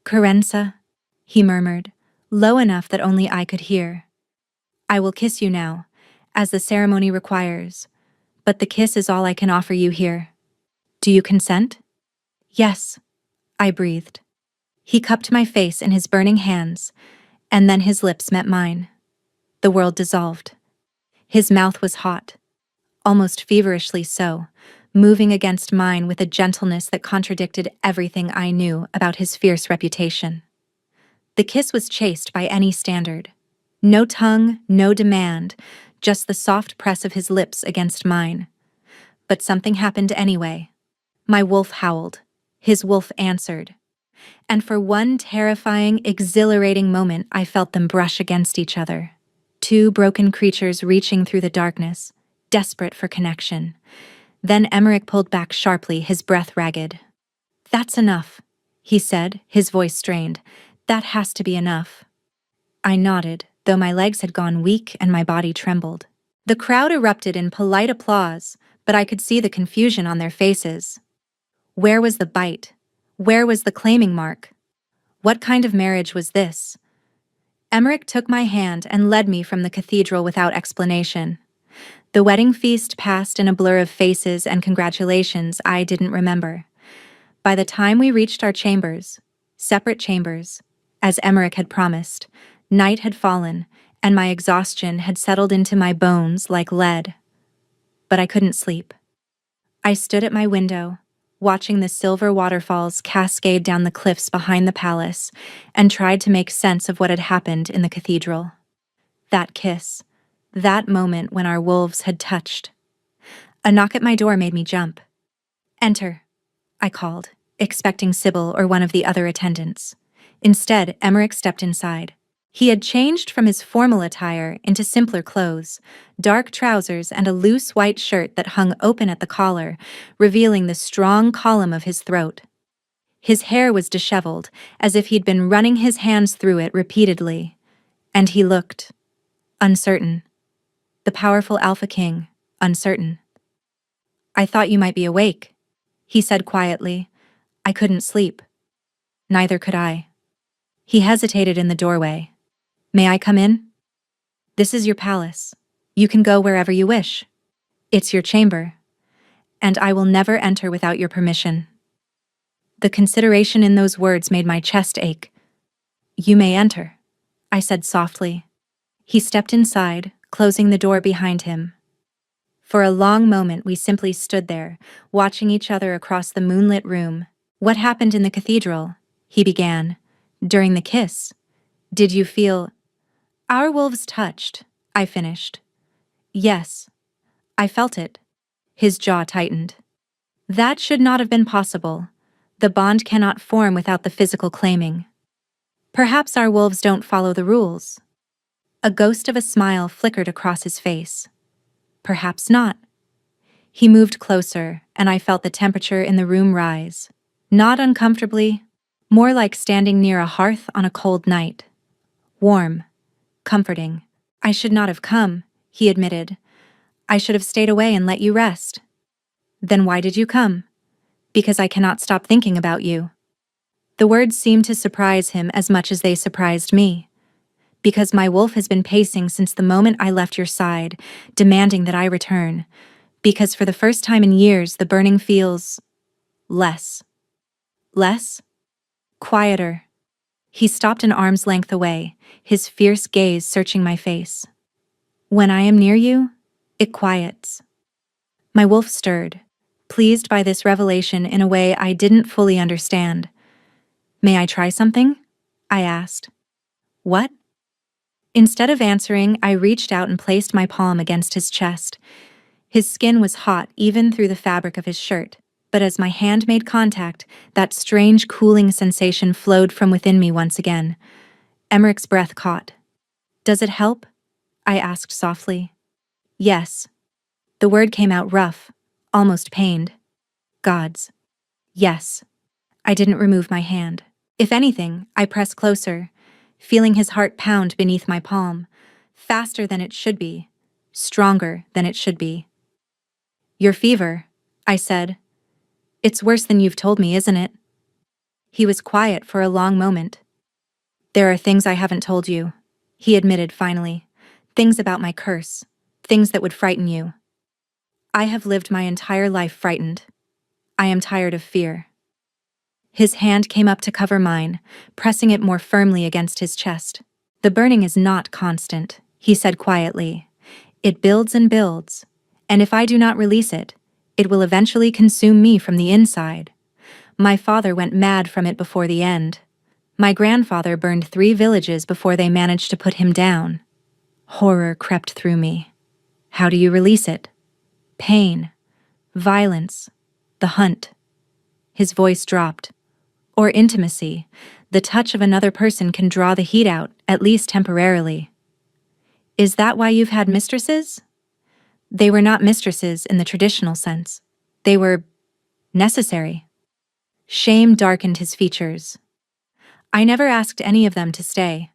"Carenza," he murmured, low enough that only I could hear. "I will kiss you now, as the ceremony requires, but the kiss is all I can offer you here. Do you consent?" "Yes," I breathed. He cupped my face in his burning hands, and then his lips met mine. The world dissolved. His mouth was hot, almost feverishly so, moving against mine with a gentleness that contradicted everything I knew about his fierce reputation. The kiss was chaste by any standard. No tongue, no demand, just the soft press of his lips against mine. But something happened anyway. My wolf howled. His wolf answered. And for one terrifying, exhilarating moment, I felt them brush against each other. Two broken creatures reaching through the darkness, desperate for connection. Then Emmerich pulled back sharply, his breath ragged. "That's enough," he said, his voice strained. "That has to be enough." I nodded, though my legs had gone weak and my body trembled. The crowd erupted in polite applause, but I could see the confusion on their faces. Where was the bite? Where was the claiming mark? What kind of marriage was this? Emmerich took my hand and led me from the cathedral without explanation. The wedding feast passed in a blur of faces and congratulations I didn't remember. By the time we reached our chambers, separate chambers, as Emmerich had promised, night had fallen, and my exhaustion had settled into my bones like lead. But I couldn't sleep. I stood at my window, watching the silver waterfalls cascade down the cliffs behind the palace, and tried to make sense of what had happened in the cathedral. That kiss, that moment when our wolves had touched. A knock at my door made me jump. "Enter," I called, expecting Sybil or one of the other attendants. Instead, Emmerich stepped inside. He had changed from his formal attire into simpler clothes, dark trousers and a loose white shirt that hung open at the collar, revealing the strong column of his throat. His hair was disheveled, as if he'd been running his hands through it repeatedly. And he looked uncertain. The powerful Alpha King, uncertain. "I thought you might be awake," he said quietly. "I couldn't sleep." Neither could I. He hesitated in the doorway. "May I come in?" "This is your palace. You can go wherever you wish. It's your chamber. And I will never enter without your permission." The consideration in those words made my chest ache. "You may enter," I said softly. He stepped inside, closing the door behind him. For a long moment we simply stood there, watching each other across the moonlit room. "What happened in the cathedral?" he began. "During the kiss? Did you feel—" "Our wolves touched," I finished. "Yes, I felt it." His jaw tightened. "That should not have been possible. The bond cannot form without the physical claiming. Perhaps our wolves don't follow the rules." A ghost of a smile flickered across his face. "Perhaps not." He moved closer, and I felt the temperature in the room rise. Not uncomfortably, more like standing near a hearth on a cold night. Warm, comforting, I should not have come, he admitted. I should have stayed away and let you rest. Then why did you come? Because I cannot stop thinking about you. The words seemed to surprise him as much as they surprised me. Because my wolf has been pacing since the moment I left your side, demanding that I return. Because for the first time in years, the burning feels less. Less? Quieter. He stopped an arm's length away, his fierce gaze searching my face. When I am near you, it quiets. My wolf stirred, pleased by this revelation in a way I didn't fully understand. May I try something? I asked. What? Instead of answering, I reached out and placed my palm against his chest. His skin was hot even through the fabric of his shirt, but as my hand made contact, that strange cooling sensation flowed from within me once again. Emmerich's breath caught. Does it help? I asked softly. Yes. The word came out rough, almost pained. Gods. Yes. I didn't remove my hand. If anything, I pressed closer, feeling his heart pound beneath my palm, faster than it should be, stronger than it should be. Your fever, I said. It's worse than you've told me, isn't it? He was quiet for a long moment. There are things I haven't told you, he admitted finally. Things about my curse, things that would frighten you. I have lived my entire life frightened. I am tired of fear. His hand came up to cover mine, pressing it more firmly against his chest. The burning is not constant, he said quietly. It builds and builds, and if I do not release it, it will eventually consume me from the inside. My father went mad from it before the end. My grandfather burned 3 villages before they managed to put him down. Horror crept through me. How do you release it? Pain, violence, the hunt. His voice dropped. Or intimacy. The touch of another person can draw the heat out, at least temporarily. Is that why you've had mistresses? They were not mistresses in the traditional sense. They were necessary. Shame darkened his features. I never asked any of them to stay.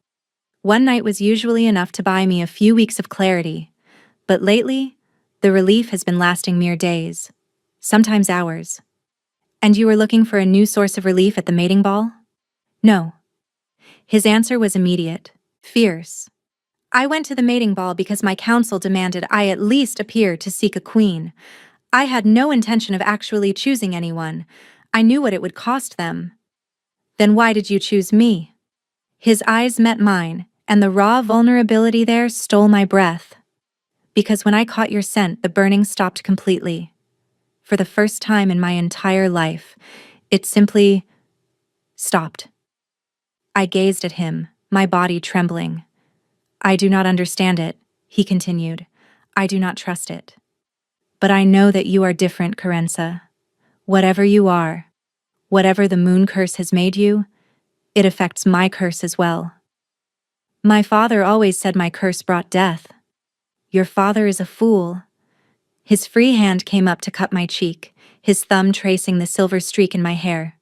One night was usually enough to buy me a few weeks of clarity, but lately, the relief has been lasting mere days, sometimes hours. And you were looking for a new source of relief at the mating ball? No. His answer was immediate, fierce. I went to the mating ball because my council demanded I at least appear to seek a queen. I had no intention of actually choosing anyone. I knew what it would cost them. Then why did you choose me? His eyes met mine, and the raw vulnerability there stole my breath. Because when I caught your scent, the burning stopped completely. For the first time in my entire life, it simply stopped. I gazed at him, my body trembling. I do not understand it, he continued. I do not trust it. But I know that you are different, Carenza. Whatever you are, whatever the moon curse has made you, it affects my curse as well. My father always said my curse brought death. Your father is a fool. His free hand came up to cut my cheek, his thumb tracing the silver streak in my hair.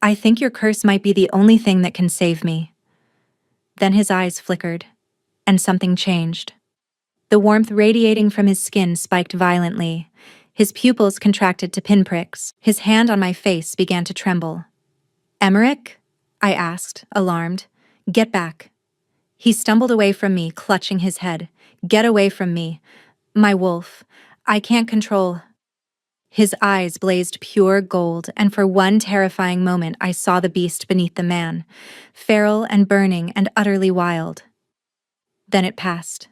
I think your curse might be the only thing that can save me. Then his eyes flickered, and something changed. The warmth radiating from his skin spiked violently. His pupils contracted to pinpricks. His hand on my face began to tremble. Emmerich? I asked, alarmed. Get back. He stumbled away from me, clutching his head. Get away from me. My wolf. I can't control. His eyes blazed pure gold, and for one terrifying moment I saw the beast beneath the man, feral and burning and utterly wild. Then it passed.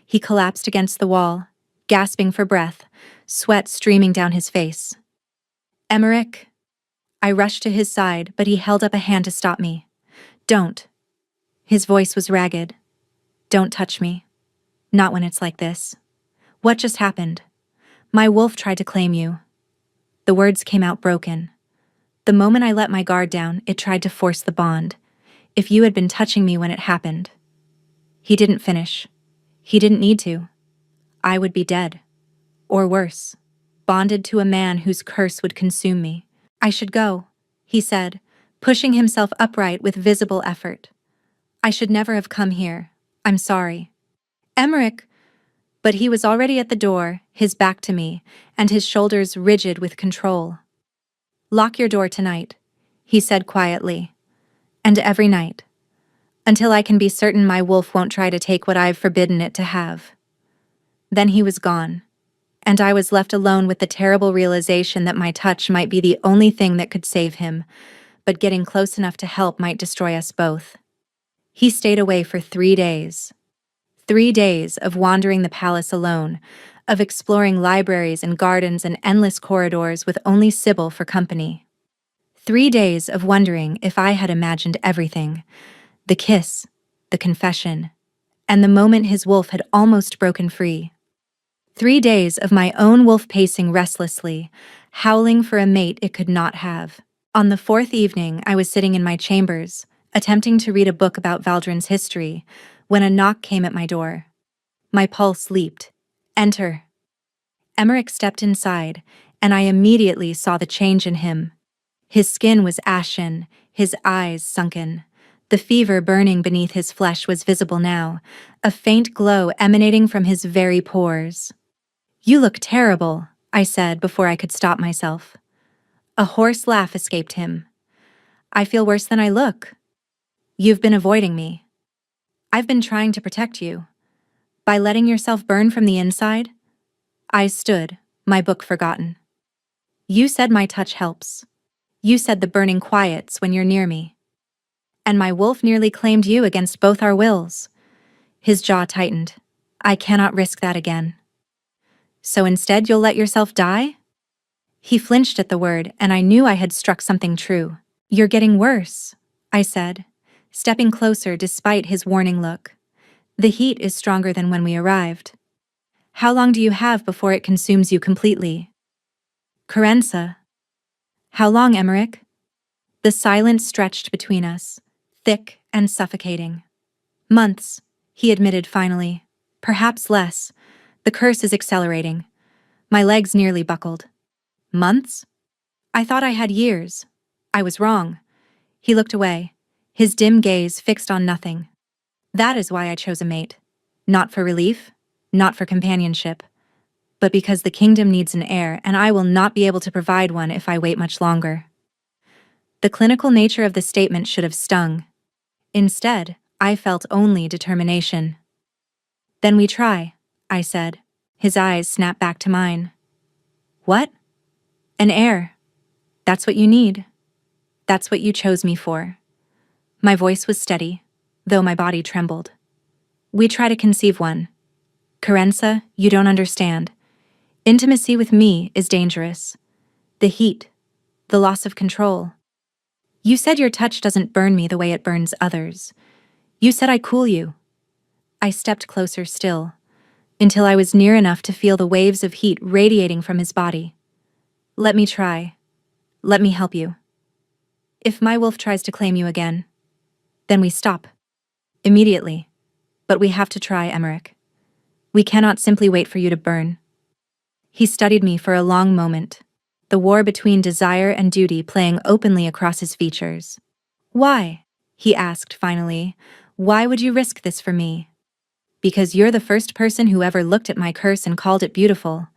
He collapsed against the wall, gasping for breath, sweat streaming down his face. Emmerich. I rushed to his side, but he held up a hand to stop me. Don't. His voice was ragged. Don't touch me. Not when it's like this. What just happened? My wolf tried to claim you. The words came out broken. The moment I let my guard down, it tried to force the bond. If you had been touching me when it happened. He didn't finish. He didn't need to. I would be dead. Or worse, bonded to a man whose curse would consume me. I should go, he said, pushing himself upright with visible effort. I should never have come here. I'm sorry. Emmerich! But he was already at the door, his back to me, and his shoulders rigid with control. Lock your door tonight, he said quietly. And every night. Until I can be certain my wolf won't try to take what I've forbidden it to have. Then he was gone, and I was left alone with the terrible realization that my touch might be the only thing that could save him, but getting close enough to help might destroy us both. He stayed away for 3 days. 3 days of wandering the palace alone, of exploring libraries and gardens and endless corridors with only Sybil for company. 3 days of wondering if I had imagined everything, the kiss, the confession, and the moment his wolf had almost broken free. 3 days of my own wolf pacing restlessly, howling for a mate it could not have. On the 4th evening, I was sitting in my chambers, attempting to read a book about Valdrin's history, when a knock came at my door. My pulse leaped. Enter. Emmerich stepped inside, and I immediately saw the change in him. His skin was ashen, his eyes sunken. The fever burning beneath his flesh was visible now, a faint glow emanating from his very pores. "You look terrible," I said before I could stop myself. A hoarse laugh escaped him. "I feel worse than I look. You've been avoiding me. I've been trying to protect you. By letting yourself burn from the inside?" I stood, my book forgotten. "You said my touch helps. You said the burning quiets when you're near me. And my wolf nearly claimed you against both our wills." His jaw tightened. "I cannot risk that again." "So instead you'll let yourself die?" He flinched at the word, and I knew I had struck something true. "You're getting worse," I said, stepping closer despite his warning look. "The heat is stronger than when we arrived. How long do you have before it consumes you completely?" "Carenza." "How long, Emmerich?" The silence stretched between us, thick and suffocating. "Months," he admitted finally. "Perhaps less. The curse is accelerating." My legs nearly buckled. "Months? I thought I had years. I was wrong." He looked away, his dim gaze fixed on nothing. "That is why I chose a mate. Not for relief, not for companionship, but because the kingdom needs an heir, and I will not be able to provide one if I wait much longer." The clinical nature of the statement should have stung. Instead, I felt only determination. "Then we try," I said. His eyes snapped back to mine. "What?" "An heir. That's what you need. That's what you chose me for." My voice was steady, though my body trembled. "We try to conceive one. Carenza, you don't understand. Intimacy with me is dangerous. The heat, the loss of control. You said your touch doesn't burn me the way it burns others. You said I cool you." I stepped closer still, until I was near enough to feel the waves of heat radiating from his body. "Let me try. Let me help you. If my wolf tries to claim you again, then we stop. Immediately. But we have to try, Emmerich. We cannot simply wait for you to burn." He studied me for a long moment, the war between desire and duty playing openly across his features. "Why?" he asked finally. "Why would you risk this for me?" "Because you're the first person who ever looked at my curse and called it beautiful.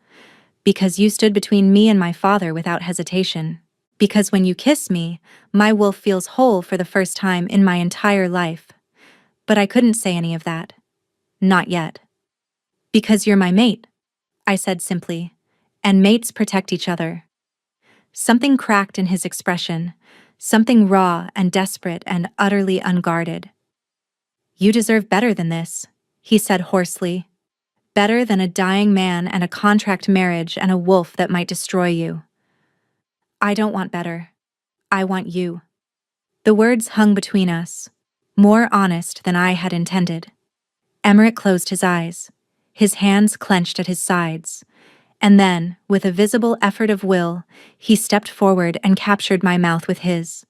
Because you stood between me and my father without hesitation. Because when you kiss me, my wolf feels whole for the first time in my entire life." But I couldn't say any of that. Not yet. "Because you're my mate," I said simply, "and mates protect each other." Something cracked in his expression, something raw and desperate and utterly unguarded. "You deserve better than this," he said hoarsely. "Better than a dying man and a contract marriage and a wolf that might destroy you." "I don't want better. I want you." The words hung between us, more honest than I had intended. Emmerich closed his eyes, his hands clenched at his sides, and then, with a visible effort of will, he stepped forward and captured my mouth with his.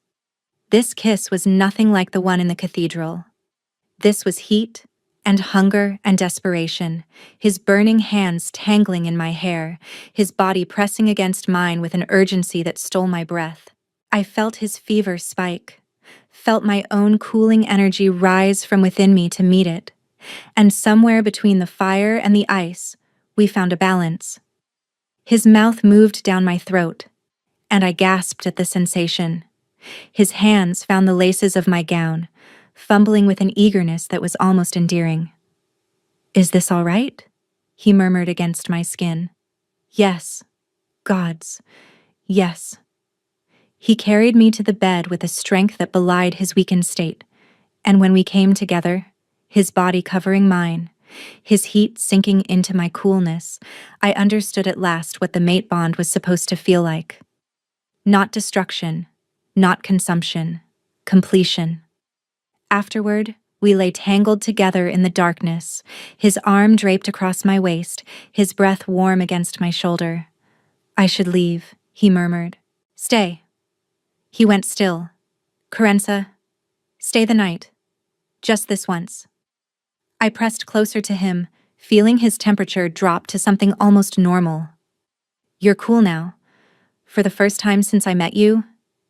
This kiss was nothing like the one in the cathedral. This was heat and hunger and desperation, his burning hands tangling in my hair, his body pressing against mine with an urgency that stole my breath. I felt his fever spike, felt my own cooling energy rise from within me to meet it, And somewhere between the fire and the ice, we found a balance. His mouth moved down my throat, and I gasped at the sensation. His hands found the laces of my gown, fumbling with an eagerness that was almost endearing. "Is this all right?" he murmured against my skin. "Yes. Gods. Yes." He carried me to the bed with a strength that belied his weakened state, and when we came together, his body covering mine, his heat sinking into my coolness, I understood at last what the mate bond was supposed to feel like. Not destruction, not consumption, completion. Afterward, we lay tangled together in the darkness, his arm draped across my waist, his breath warm against my shoulder. "I should leave," he murmured. "Stay." He went still. "Carenza, stay the night. Just this once." I pressed closer to him, feeling his temperature drop to something almost normal. "You're cool now. For the first time since I met you,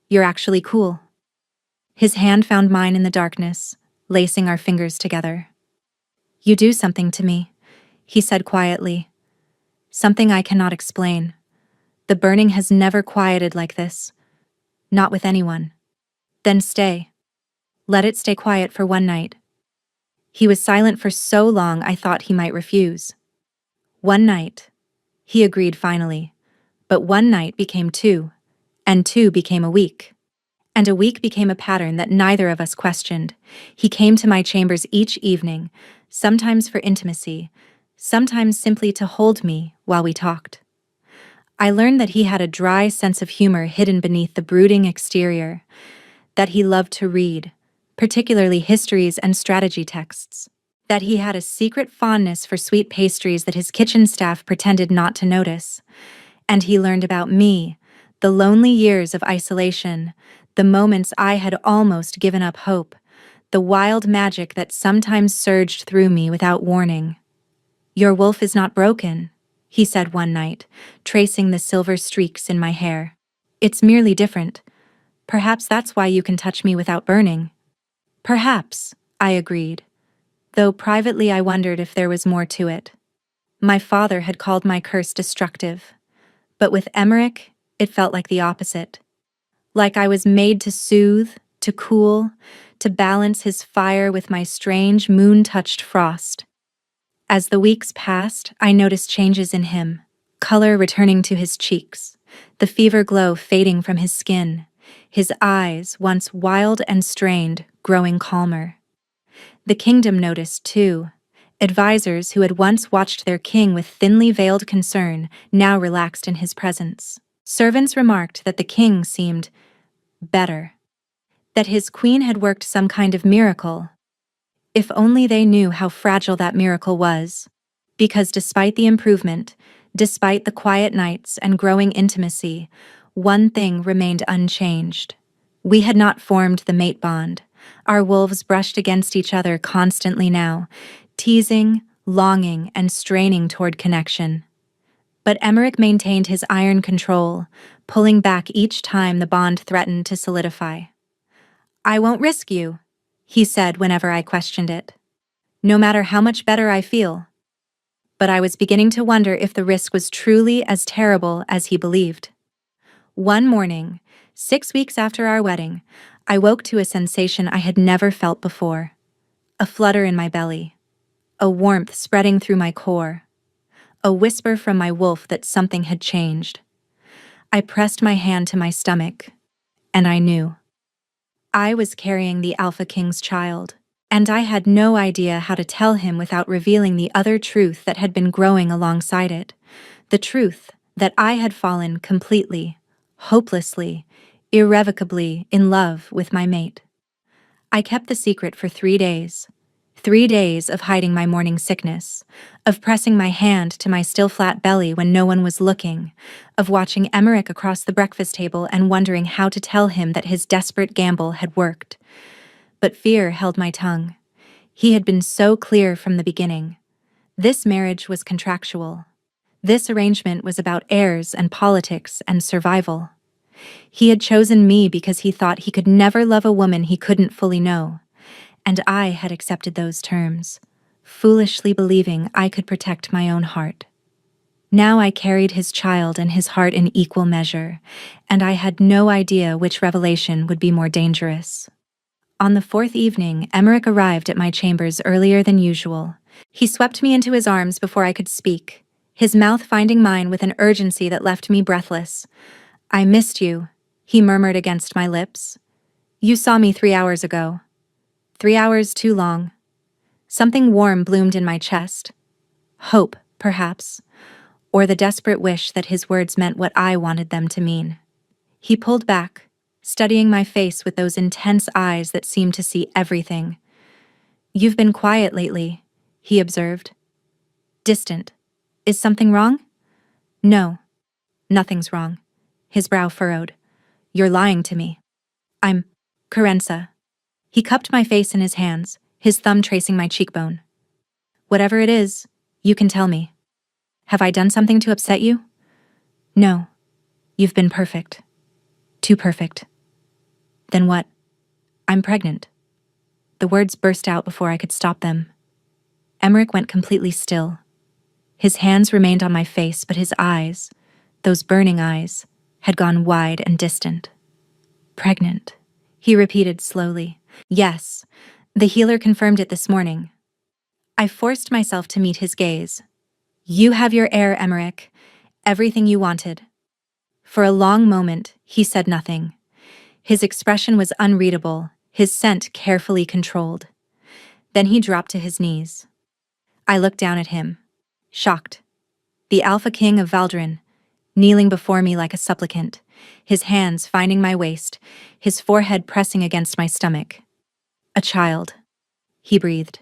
you're actually cool." His hand found mine in the darkness, lacing our fingers together. "You do something to me," he said quietly. "Something I cannot explain. The burning has never quieted like this. Not with anyone. Then stay. Let it stay quiet for one night." He was silent for so long I thought he might refuse. "One night," he agreed finally. But one night became two, and two became a week. And a week became a pattern that neither of us questioned. He came to my chambers each evening, sometimes for intimacy, sometimes simply to hold me while we talked. I learned that he had a dry sense of humor hidden beneath the brooding exterior, that he loved to read, particularly histories and strategy texts, that he had a secret fondness for sweet pastries that his kitchen staff pretended not to notice. And he learned about me, the lonely years of isolation, the moments I had almost given up hope, the wild magic that sometimes surged through me without warning. "Your wolf is not broken," he said one night, tracing the silver streaks in my hair. "It's merely different. Perhaps that's why you can touch me without burning." "Perhaps," I agreed, though privately I wondered if there was more to it. My father had called my curse destructive, but with Emmerich, it felt like the opposite. Like I was made to soothe, to cool, to balance his fire with my strange moon-touched frost. As the weeks passed, I noticed changes in him, color returning to his cheeks, the fever glow fading from his skin, his eyes, once wild and strained, growing calmer. The kingdom noticed, too. Advisors who had once watched their king with thinly veiled concern now relaxed in his presence. Servants remarked that the king seemed better, that his queen had worked some kind of miracle. If only they knew how fragile that miracle was. Because despite the improvement, despite the quiet nights and growing intimacy, one thing remained unchanged. We had not formed the mate bond. Our wolves brushed against each other constantly now, teasing, longing, and straining toward connection. But Emmerich maintained his iron control, pulling back each time the bond threatened to solidify. "I won't risk you," he said whenever I questioned it. "No matter how much better I feel." But I was beginning to wonder if the risk was truly as terrible as he believed. One morning, 6 weeks after our wedding, I woke to a sensation I had never felt before. A flutter in my belly, a warmth spreading through my core, a whisper from my wolf that something had changed. I pressed my hand to my stomach, and I knew. I was carrying the Alpha King's child, and I had no idea how to tell him without revealing the other truth that had been growing alongside it, the truth that I had fallen completely, hopelessly, irrevocably in love with my mate. I kept the secret for 3 days. 3 days of hiding my morning sickness, of pressing my hand to my still flat belly when no one was looking, of watching Emmerich across the breakfast table and wondering how to tell him that his desperate gamble had worked. But fear held my tongue. He had been so clear from the beginning. This marriage was contractual. This arrangement was about heirs and politics and survival. He had chosen me because he thought he could never love a woman he couldn't fully know. And I had accepted those terms, foolishly believing I could protect my own heart. Now I carried his child and his heart in equal measure, and I had no idea which revelation would be more dangerous. On the fourth evening, Emmerich arrived at my chambers earlier than usual. He swept me into his arms before I could speak, his mouth finding mine with an urgency that left me breathless. "I missed you," he murmured against my lips. "You saw me 3 hours ago. 3 hours too long." Something warm bloomed in my chest. Hope, perhaps, or the desperate wish that his words meant what I wanted them to mean. He pulled back, studying my face with those intense eyes that seemed to see everything. "You've been quiet lately," he observed. "Distant. Is something wrong?" "No, nothing's wrong." His brow furrowed. "You're lying to me." "I'm Carenza." He cupped my face in his hands, his thumb tracing my cheekbone. "Whatever it is, you can tell me. Have I done something to upset you?" "No. You've been perfect. Too perfect." "Then what?" "I'm pregnant." The words burst out before I could stop them. Emmerich went completely still. His hands remained on my face, but his eyes, those burning eyes, had gone wide and distant. "Pregnant," he repeated slowly. "Yes, the healer confirmed it this morning." I forced myself to meet his gaze. "You have your heir, Emmerich. Everything you wanted." For a long moment, he said nothing. His expression was unreadable, his scent carefully controlled. Then he dropped to his knees. I looked down at him, shocked. The Alpha King of Valdrin, kneeling before me like a supplicant, his hands finding my waist, his forehead pressing against my stomach. "A child," he breathed.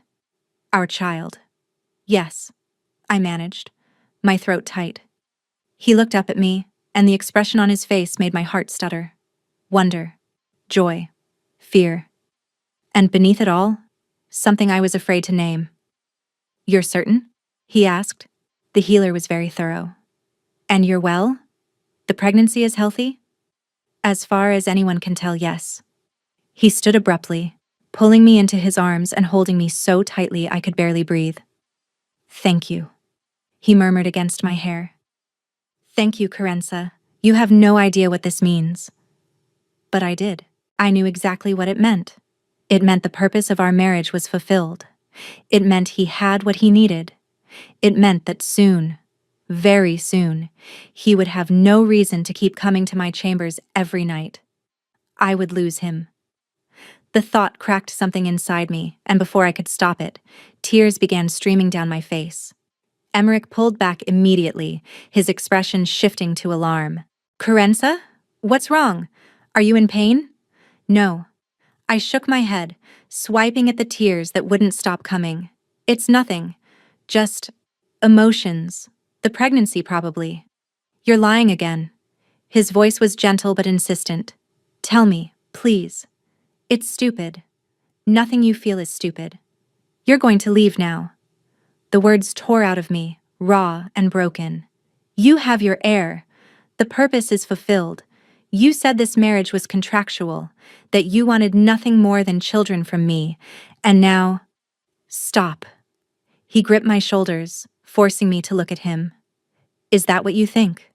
"Our child." "Yes," I managed, my throat tight. He looked up at me, and the expression on his face made my heart stutter. Wonder, joy, fear. And beneath it all, something I was afraid to name. "You're certain?" he asked. The healer was very thorough. "And you're well? The pregnancy is healthy?" "As far as anyone can tell, yes." He stood abruptly, pulling me into his arms and holding me so tightly I could barely breathe. "Thank you," he murmured against my hair. "Thank you, Carenza. You have no idea what this means." But I did. I knew exactly what it meant. It meant the purpose of our marriage was fulfilled. It meant he had what he needed. It meant that soon, very soon, he would have no reason to keep coming to my chambers every night. I would lose him. The thought cracked something inside me, and before I could stop it, tears began streaming down my face. Emmerich pulled back immediately, his expression shifting to alarm. "Carenza? What's wrong? Are you in pain?" "No." I shook my head, swiping at the tears that wouldn't stop coming. "It's nothing. Just emotions. The pregnancy, probably." "You're lying again." His voice was gentle but insistent. "Tell me, please." "It's stupid. Nothing you feel is stupid. You're going to leave now." The words tore out of me, raw and broken. "You have your heir. The purpose is fulfilled. You said this marriage was contractual, that you wanted nothing more than children from me, and now—" "Stop." He gripped my shoulders, forcing me to look at him. "Is that what you think?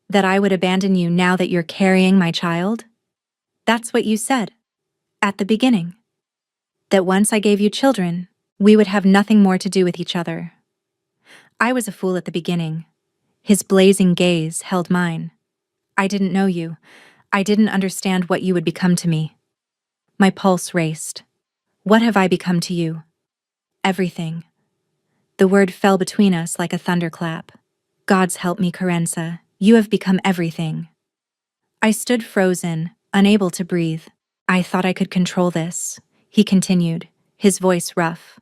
That I would abandon you now that you're carrying my child? That's what you said. At the beginning. That once I gave you children, we would have nothing more to do with each other." I was a fool at the beginning. His blazing gaze held mine. "I didn't know you. I didn't understand what you would become to me." My pulse raced. "What have I become to you?" "Everything." The word fell between us like a thunderclap. "God's help me, Carenza. You have become everything." I stood frozen, unable to breathe. "I thought I could control this," he continued, his voice rough.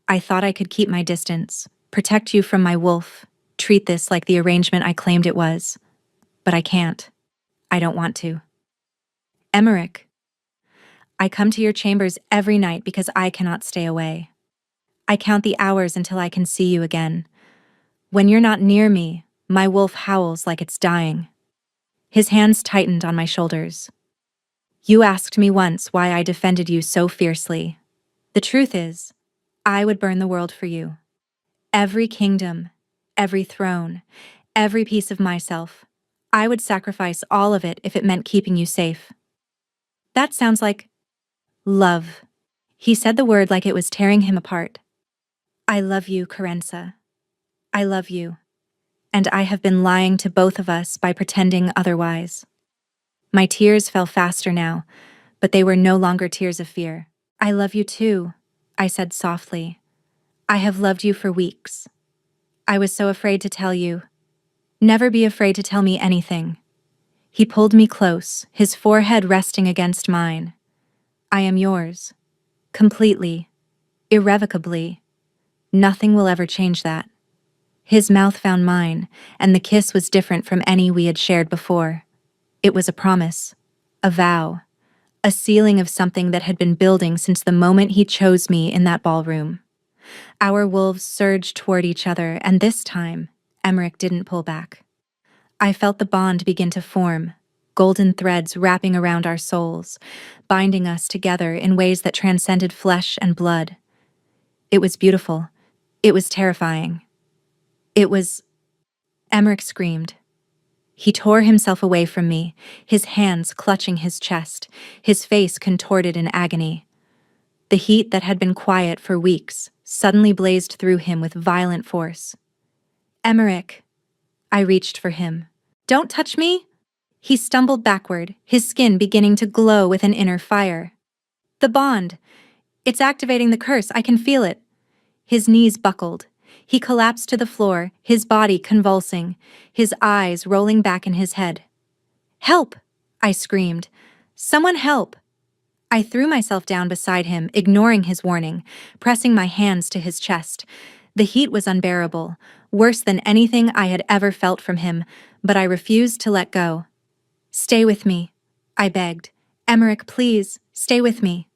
"I thought I could keep my distance, protect you from my wolf, treat this like the arrangement I claimed it was. But I can't. I don't want to." "Emmerich, I come to your chambers every night because I cannot stay away. I count the hours until I can see you again. When you're not near me, my wolf howls like it's dying." His hands tightened on my shoulders. "You asked me once why I defended you so fiercely. The truth is, I would burn the world for you. Every kingdom, every throne, every piece of myself. I would sacrifice all of it if it meant keeping you safe. That sounds like love. He said the word like it was tearing him apart. I love you, Carenza. I love you. And I have been lying to both of us by pretending otherwise. My tears fell faster now, but they were no longer tears of fear. I love you too, I said softly. I have loved you for weeks. I was so afraid to tell you. Never be afraid to tell me anything. He pulled me close, his forehead resting against mine. I am yours. Completely. Irrevocably. Nothing will ever change that. His mouth found mine, and the kiss was different from any we had shared before. It was a promise. A vow. A sealing of something that had been building since the moment he chose me in that ballroom. Our wolves surged toward each other, and this time, Emmerich didn't pull back. I felt the bond begin to form, golden threads wrapping around our souls, binding us together in ways that transcended flesh and blood. It was beautiful. It was terrifying. It was... Emmerich screamed. He tore himself away from me, his hands clutching his chest, his face contorted in agony. The heat that had been quiet for weeks suddenly blazed through him with violent force. Emmerich. I reached for him. Don't touch me! He stumbled backward, his skin beginning to glow with an inner fire. The bond. It's activating the curse, I can feel it. His knees buckled. He collapsed to the floor, his body convulsing, his eyes rolling back in his head. Help! I screamed. Someone help! I threw myself down beside him, ignoring his warning, pressing my hands to his chest. The heat was unbearable, worse than anything I had ever felt from him, but I refused to let go. Stay with me, I begged. Emmerich, please, stay with me.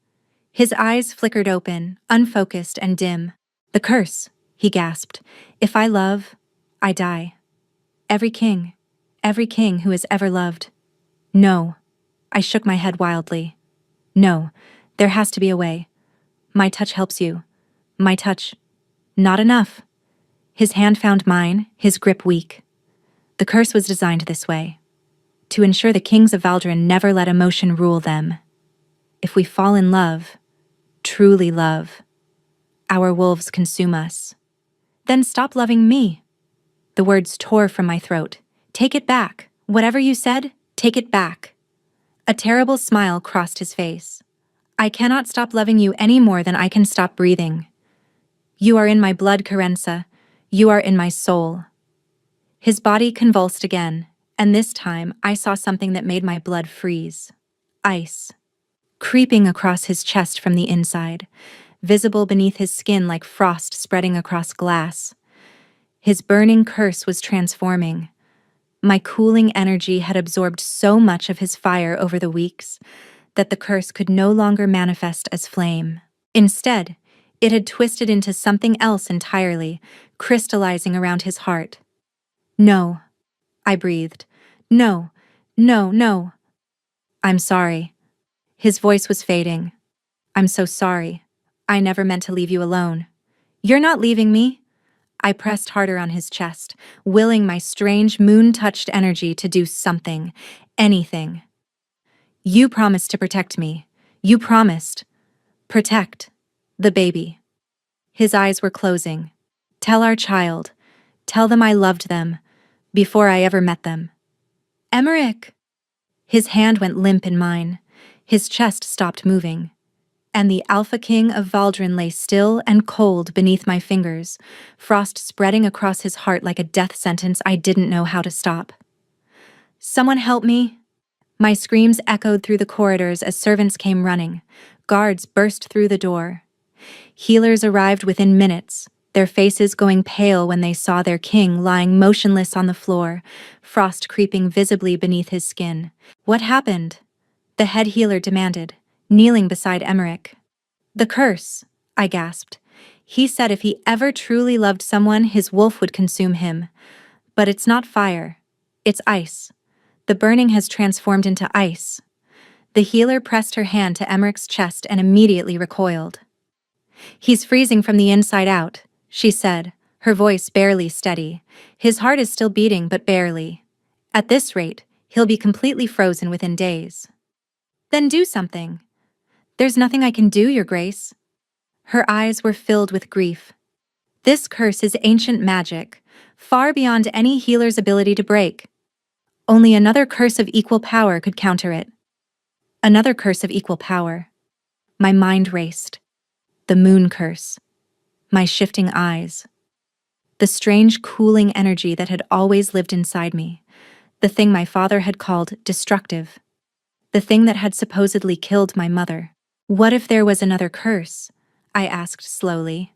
His eyes flickered open, unfocused and dim. The curse, he gasped. If I love, I die. Every king who has ever loved. No. I shook my head wildly. No, there has to be a way. My touch helps you. My touch. Not enough. His hand found mine, his grip weak. The curse was designed this way. To ensure the kings of Valdrin never let emotion rule them. If we fall in love, truly love, our wolves consume us. Then stop loving me. The words tore from my throat. Take it back. Whatever you said, take it back. A terrible smile crossed his face. I cannot stop loving you any more than I can stop breathing. You are in my blood, Carenza. You are in my soul. His body convulsed again, and this time I saw something that made my blood freeze. Ice. Creeping across his chest from the inside, visible beneath his skin like frost spreading across glass. His burning curse was transforming. My cooling energy had absorbed so much of his fire over the weeks that the curse could no longer manifest as flame. Instead, it had twisted into something else entirely, crystallizing around his heart. No, I breathed. No, no, no. I'm sorry. His voice was fading. I'm so sorry. I never meant to leave you alone. You're not leaving me. I pressed harder on his chest, willing my strange moon-touched energy to do something, anything. You promised to protect me. You promised. Protect. The baby. His eyes were closing. Tell our child. Tell them I loved them. Before I ever met them. Emmerich! His hand went limp in mine. His chest stopped moving. And the Alpha King of Valdrin lay still and cold beneath my fingers, frost spreading across his heart like a death sentence I didn't know how to stop. Someone help me! My screams echoed through the corridors as servants came running. Guards burst through the door. Healers arrived within minutes, their faces going pale when they saw their king lying motionless on the floor, frost creeping visibly beneath his skin. What happened? The head healer demanded, kneeling beside Emmerich. The curse, I gasped. He said if he ever truly loved someone, his wolf would consume him. But it's not fire. It's ice. The burning has transformed into ice. The healer pressed her hand to Emmerich's chest and immediately recoiled. "He's freezing from the inside out," she said, her voice barely steady. "His heart is still beating, but barely. At this rate, he'll be completely frozen within days." "Then do something." "There's nothing I can do, Your Grace." Her eyes were filled with grief. "This curse is ancient magic, far beyond any healer's ability to break. Only another curse of equal power could counter it." Another curse of equal power. My mind raced. The moon curse. My shifting eyes. The strange cooling energy that had always lived inside me. The thing my father had called destructive. The thing that had supposedly killed my mother. What if there was another curse? I asked slowly.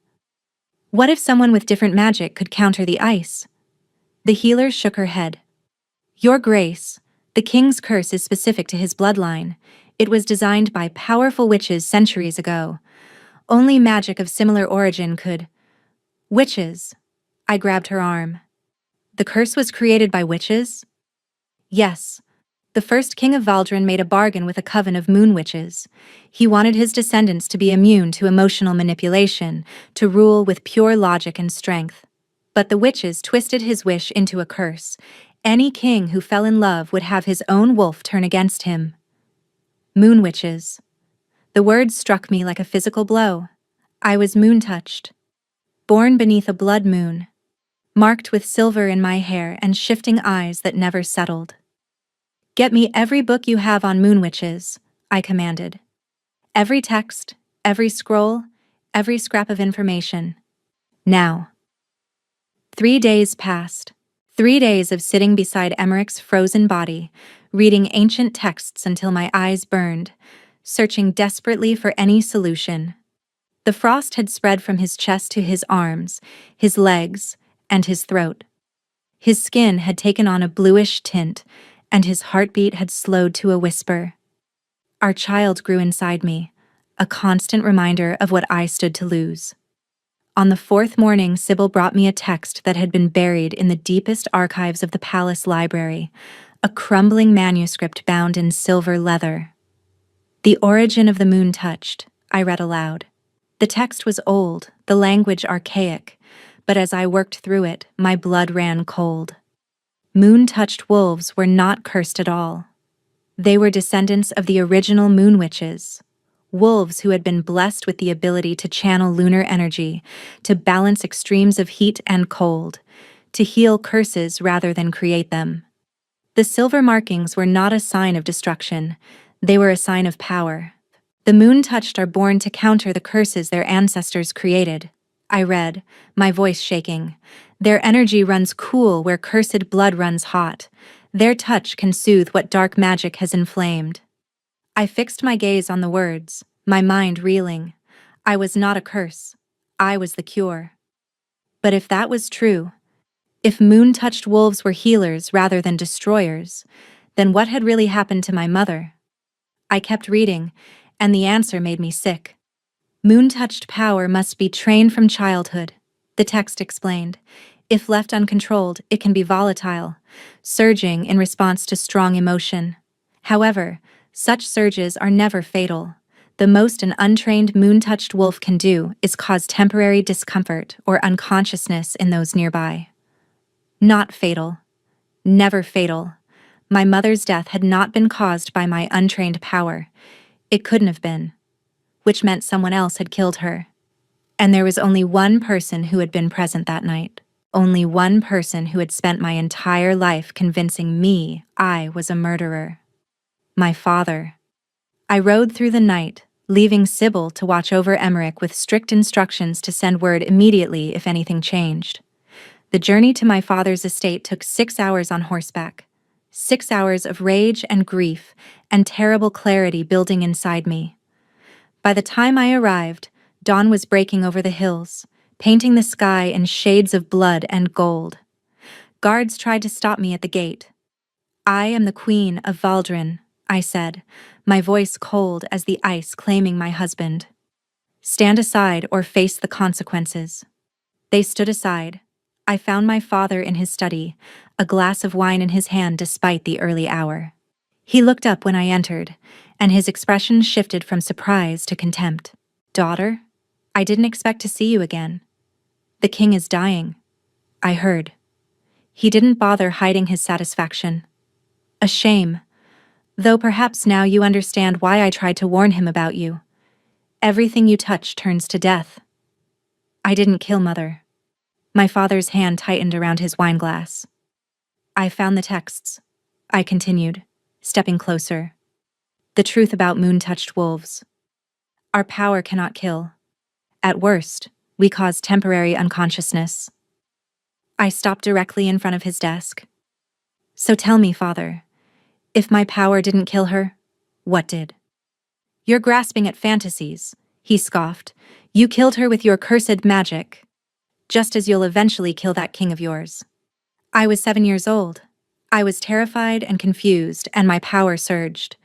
What if someone with different magic could counter the ice? The healer shook her head. "Your Grace, the king's curse is specific to his bloodline. It was designed by powerful witches centuries ago. Only magic of similar origin could—" "Witches?" I grabbed her arm. "The curse was created by witches?" "Yes. The first king of Valdrin made a bargain with a coven of moon witches. He wanted his descendants to be immune to emotional manipulation, to rule with pure logic and strength. But the witches twisted his wish into a curse. Any king who fell in love would have his own wolf turn against him." Moon witches. The word struck me like a physical blow. I was moon-touched. Born beneath a blood moon. Marked with silver in my hair and shifting eyes that never settled. "Get me every book you have on moon witches," I commanded. "Every text, every scroll, every scrap of information. Now." 3 days passed. 3 days of sitting beside Emmerich's frozen body, reading ancient texts until my eyes burned, searching desperately for any solution. The frost had spread from his chest to his arms, his legs, and his throat. His skin had taken on a bluish tint, and his heartbeat had slowed to a whisper. Our child grew inside me, a constant reminder of what I stood to lose. On the 4th morning, Sybil brought me a text that had been buried in the deepest archives of the palace library, a crumbling manuscript bound in silver leather. "The origin of the moon touched," I read aloud. The text was old, the language archaic, but as I worked through it, my blood ran cold. Moon-touched wolves were not cursed at all. They were descendants of the original moon witches. Wolves who had been blessed with the ability to channel lunar energy, to balance extremes of heat and cold, to heal curses rather than create them. The silver markings were not a sign of destruction, they were a sign of power. The moon-touched are born to counter the curses their ancestors created. I read, my voice shaking. Their energy runs cool where cursed blood runs hot. Their touch can soothe what dark magic has inflamed. I fixed my gaze on the words, my mind reeling. I was not a curse. I was the cure. But if that was true, if moon-touched wolves were healers rather than destroyers, then what had really happened to my mother? I kept reading, and the answer made me sick. Moon-touched power must be trained from childhood, the text explained. If left uncontrolled, it can be volatile, surging in response to strong emotion. However, such surges are never fatal. The most an untrained moon-touched wolf can do is cause temporary discomfort or unconsciousness in those nearby. Not fatal. Never fatal. My mother's death had not been caused by my untrained power. It couldn't have been. Which meant someone else had killed her. And there was only one person who had been present that night. Only one person who had spent my entire life convincing me I was a murderer. My father. I rode through the night, leaving Sybil to watch over Emmerich with strict instructions to send word immediately if anything changed. The journey to my father's estate took 6 hours on horseback. 6 hours of rage and grief and terrible clarity building inside me. By the time I arrived, dawn was breaking over the hills, painting the sky in shades of blood and gold. Guards tried to stop me at the gate. "I am the Queen of Valdrin," I said, my voice cold as the ice claiming my husband. "Stand aside or face the consequences." They stood aside. I found my father in his study, a glass of wine in his hand despite the early hour. He looked up when I entered, and his expression shifted from surprise to contempt. "Daughter?" I didn't expect to see you again. The king is dying, I heard. He didn't bother hiding his satisfaction. A shame, though perhaps now you understand why I tried to warn him about you. Everything you touch turns to death. I didn't kill Mother. My father's hand tightened around his wineglass. I found the texts, I continued, stepping closer. The truth about moon-touched wolves. Our power cannot kill. At worst, we cause temporary unconsciousness. I stopped directly in front of his desk. So tell me, Father, if my power didn't kill her, what did? You're grasping at fantasies, he scoffed. You killed her with your cursed magic, just as you'll eventually kill that king of yours. I was 7 years old. I was terrified and confused, and my power surged.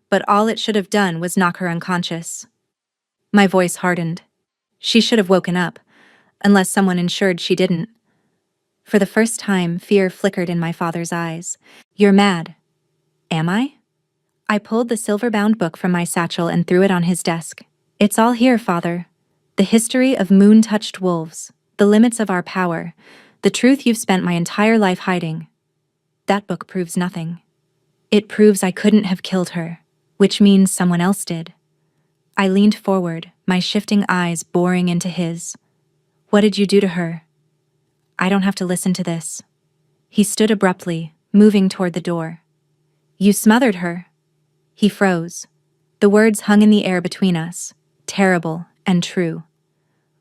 But all it should have done was knock her unconscious. My voice hardened. She should have woken up, unless someone ensured she didn't. For the first time, fear flickered in my father's eyes. You're mad. Am I? I pulled the silver-bound book from my satchel and threw it on his desk. It's all here, Father. The history of moon-touched wolves, the limits of our power, the truth you've spent my entire life hiding. That book proves nothing. It proves I couldn't have killed her, which means someone else did. I leaned forward, my shifting eyes boring into his. What did you do to her? I don't have to listen to this. He stood abruptly, moving toward the door. You smothered her. He froze. The words hung in the air between us, terrible and true.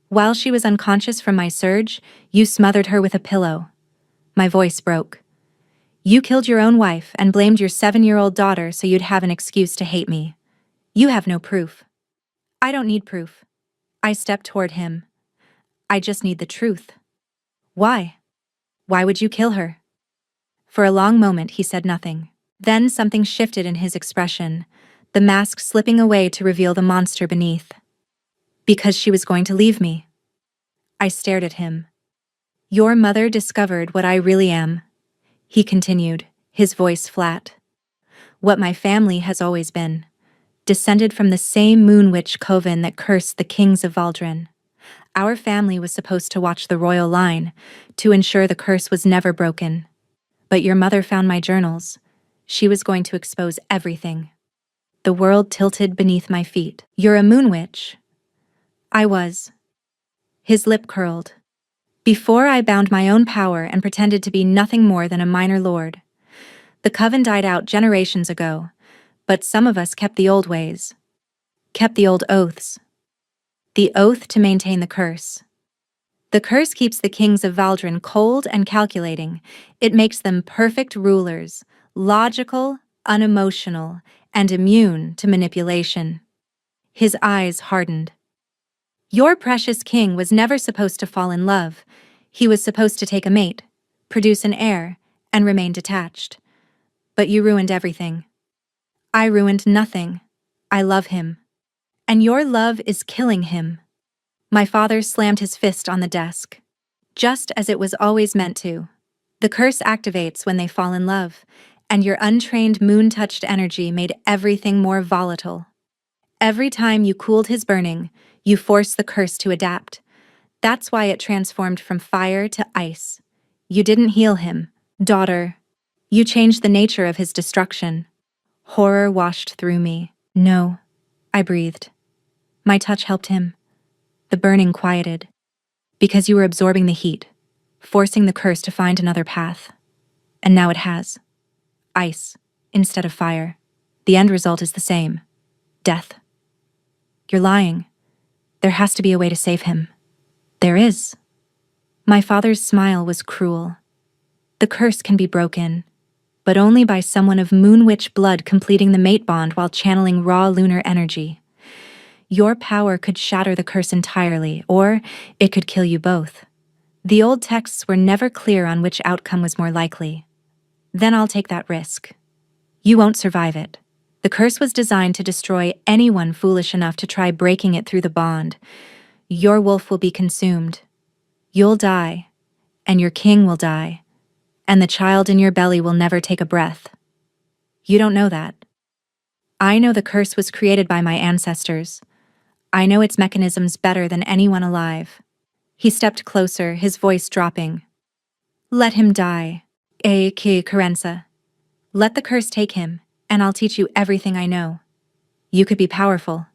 While she was unconscious from my surge, you smothered her with a pillow. My voice broke. You killed your own wife and blamed your 7-year-old daughter so you'd have an excuse to hate me. You have no proof. I don't need proof. I stepped toward him. I just need the truth. Why? Why would you kill her? For a long moment he said nothing. Then something shifted in his expression, the mask slipping away to reveal the monster beneath. Because she was going to leave me. I stared at him. Your mother discovered what I really am, he continued, his voice flat. What my family has always been. Descended from the same moon witch coven that cursed the kings of Valdrin. Our family was supposed to watch the royal line, to ensure the curse was never broken. But your mother found my journals. She was going to expose everything. The world tilted beneath my feet. You're a moon witch. I was. His lip curled. Before I bound my own power and pretended to be nothing more than a minor lord. The coven died out generations ago, but some of us kept the old ways. Kept the old oaths. The oath to maintain the curse. The curse keeps the kings of Valdrin cold and calculating. It makes them perfect rulers, logical, unemotional, and immune to manipulation. His eyes hardened. Your precious king was never supposed to fall in love. He was supposed to take a mate, produce an heir, and remain detached. But you ruined everything. I ruined nothing. I love him. And your love is killing him. My father slammed his fist on the desk. Just as it was always meant to. The curse activates when they fall in love, and your untrained moon-touched energy made everything more volatile. Every time you cooled his burning, you forced the curse to adapt. That's why it transformed from fire to ice. You didn't heal him, daughter. You changed the nature of his destruction. Horror washed through me. No, I breathed. My touch helped him. The burning quieted. Because you were absorbing the heat, forcing the curse to find another path. And now it has. Ice, instead of fire. The end result is the same. Death. You're lying. There has to be a way to save him. There is. My father's smile was cruel. The curse can be broken, but only by someone of moon witch blood completing the mate bond while channeling raw lunar energy. Your power could shatter the curse entirely, or it could kill you both. The old texts were never clear on which outcome was more likely. Then I'll take that risk. You won't survive it. The curse was designed to destroy anyone foolish enough to try breaking it through the bond. Your wolf will be consumed. You'll die, and your king will die, and the child in your belly will never take a breath. You don't know that. I know the curse was created by my ancestors. I know its mechanisms better than anyone alive. He stepped closer, his voice dropping. Let him die. Carenza. Let the curse take him, and I'll teach you everything I know. You could be powerful.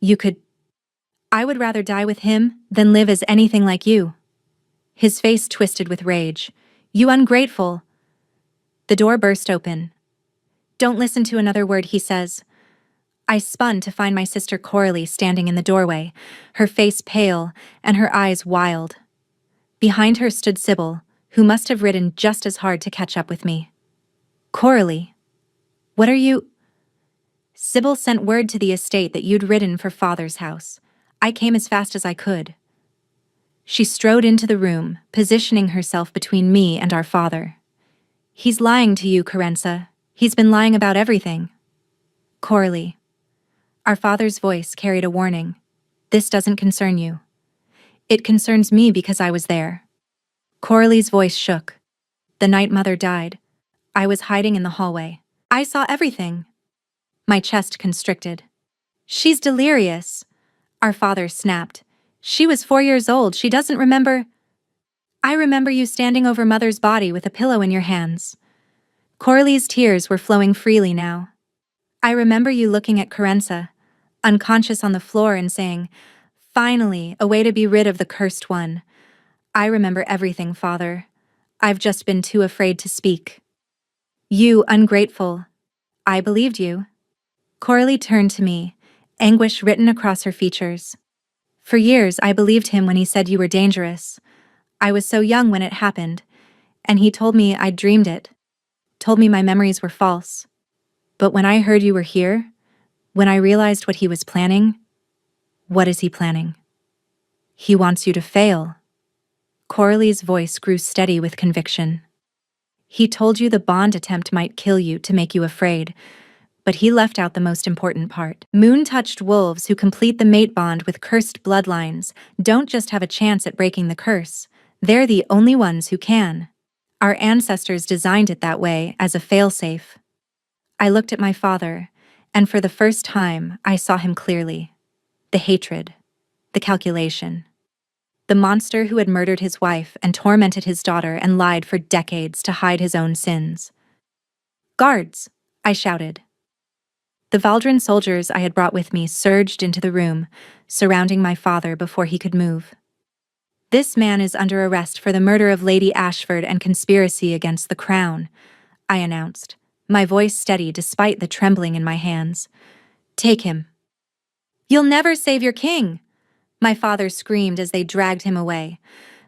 You could... I would rather die with him than live as anything like you. His face twisted with rage. You ungrateful. The door burst open. Don't listen to another word he says. I spun to find my sister Coralie standing in the doorway, her face pale and her eyes wild. Behind her stood Sybil, who must have ridden just as hard to catch up with me. Coralie, what are you... Sybil sent word to the estate that you'd ridden for Father's house. I came as fast as I could. She strode into the room, positioning herself between me and our father. He's lying to you, Carenza. He's been lying about everything. Coralie. Our father's voice carried a warning. This doesn't concern you. It concerns me because I was there. Coralie's voice shook. The night Mother died, I was hiding in the hallway. I saw everything. My chest constricted. She's delirious. Our father snapped. She was 4 years old. She doesn't remember. I remember you standing over Mother's body with a pillow in your hands. Coralie's tears were flowing freely now. I remember you looking at Carenza, unconscious on the floor, and saying, "Finally, a way to be rid of the cursed one." I remember everything, Father. I've just been too afraid to speak. You ungrateful. I believed you. Coralie turned to me, anguish written across her features. For years, I believed him when he said you were dangerous. I was so young when it happened, and he told me I'd dreamed it, told me my memories were false. But when I heard you were here, when I realized what he was planning, what is he planning? He wants you to fail. Coralie's voice grew steady with conviction. He told you the bond attempt might kill you to make you afraid, but he left out the most important part. Moon-touched wolves who complete the mate bond with cursed bloodlines don't just have a chance at breaking the curse, they're the only ones who can. Our ancestors designed it that way as a failsafe. I looked at my father, and for the first time, I saw him clearly. The hatred, the calculation. The monster who had murdered his wife and tormented his daughter and lied for decades to hide his own sins. Guards! I shouted. The Valdrin soldiers I had brought with me surged into the room, surrounding my father before he could move. This man is under arrest for the murder of Lady Ashford and conspiracy against the crown, I announced, my voice steady despite the trembling in my hands. Take him. You'll never save your king, my father screamed as they dragged him away.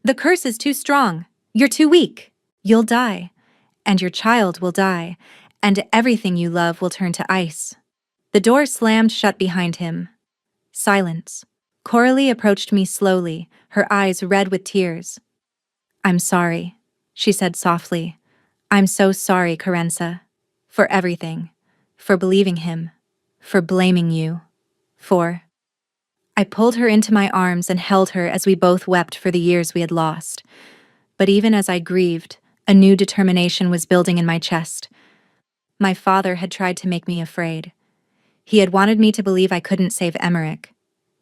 The curse is too strong. You're too weak. You'll die. And your child will die. And everything you love will turn to ice. The door slammed shut behind him. Silence. Coralie approached me slowly, her eyes red with tears. I'm sorry, she said softly. I'm so sorry, Carenza. For everything. For believing him. For blaming you. For... I pulled her into my arms and held her as we both wept for the years we had lost. But even as I grieved, a new determination was building in my chest. My father had tried to make me afraid. He had wanted me to believe I couldn't save Emmerich,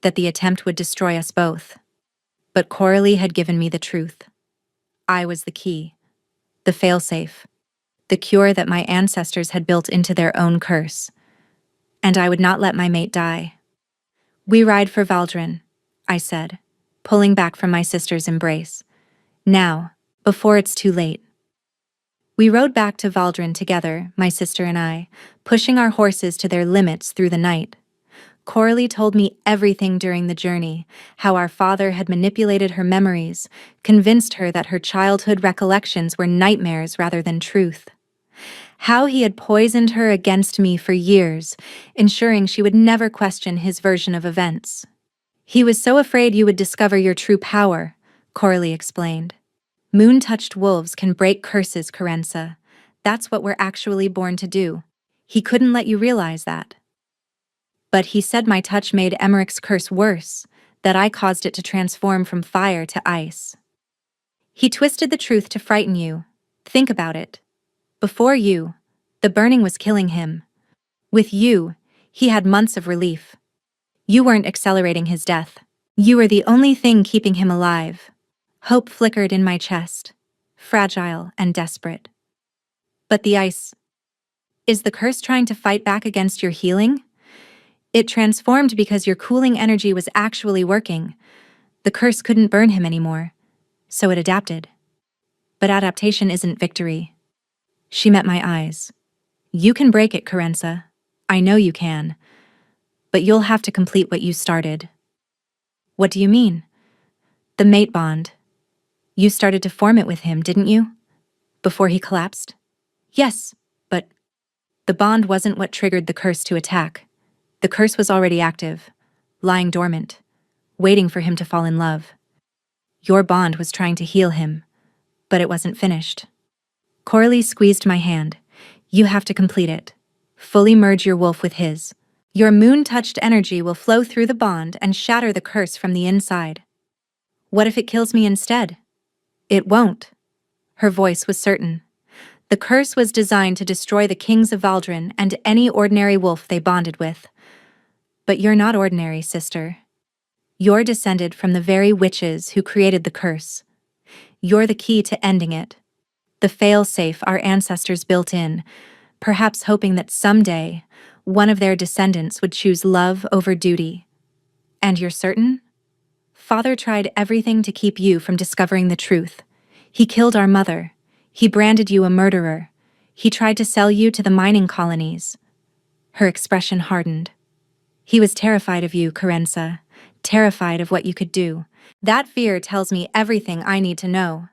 that the attempt would destroy us both. But Coralie had given me the truth. I was the key, the failsafe, the cure that my ancestors had built into their own curse. And I would not let my mate die. We ride for Valdrin, I said, pulling back from my sister's embrace. Now, before it's too late. We rode back to Valdrin together, my sister and I, pushing our horses to their limits through the night. Coralie told me everything during the journey, how our father had manipulated her memories, convinced her that her childhood recollections were nightmares rather than truth. How he had poisoned her against me for years, ensuring she would never question his version of events. He was so afraid you would discover your true power, Coralie explained. Moon-touched wolves can break curses, Carenza. That's what we're actually born to do. He couldn't let you realize that. But he said my touch made Emmerich's curse worse, that I caused it to transform from fire to ice. He twisted the truth to frighten you. Think about it. Before you, the burning was killing him. With you, he had months of relief. You weren't accelerating his death. You were the only thing keeping him alive. Hope flickered in my chest, fragile and desperate. But the ice. Is the curse trying to fight back against your healing? It transformed because your cooling energy was actually working. The curse couldn't burn him anymore, so it adapted. But adaptation isn't victory. She met my eyes. You can break it, Carenza. I know you can. But you'll have to complete what you started. What do you mean? The mate bond. You started to form it with him, didn't you? Before he collapsed? Yes, but the bond wasn't what triggered the curse to attack. The curse was already active, lying dormant, waiting for him to fall in love. Your bond was trying to heal him, but it wasn't finished. Coralie squeezed my hand. You have to complete it. Fully merge your wolf with his. Your moon-touched energy will flow through the bond and shatter the curse from the inside. What if it kills me instead? It won't. Her voice was certain. The curse was designed to destroy the kings of Valdrin and any ordinary wolf they bonded with. But you're not ordinary, sister. You're descended from the very witches who created the curse. You're the key to ending it. The fail-safe our ancestors built in, perhaps hoping that someday one of their descendants would choose love over duty. And you're certain? Father tried everything to keep you from discovering the truth. He killed our mother. He branded you a murderer. He tried to sell you to the mining colonies. Her expression hardened. He was terrified of you, Carenza, terrified of what you could do. That fear tells me everything I need to know.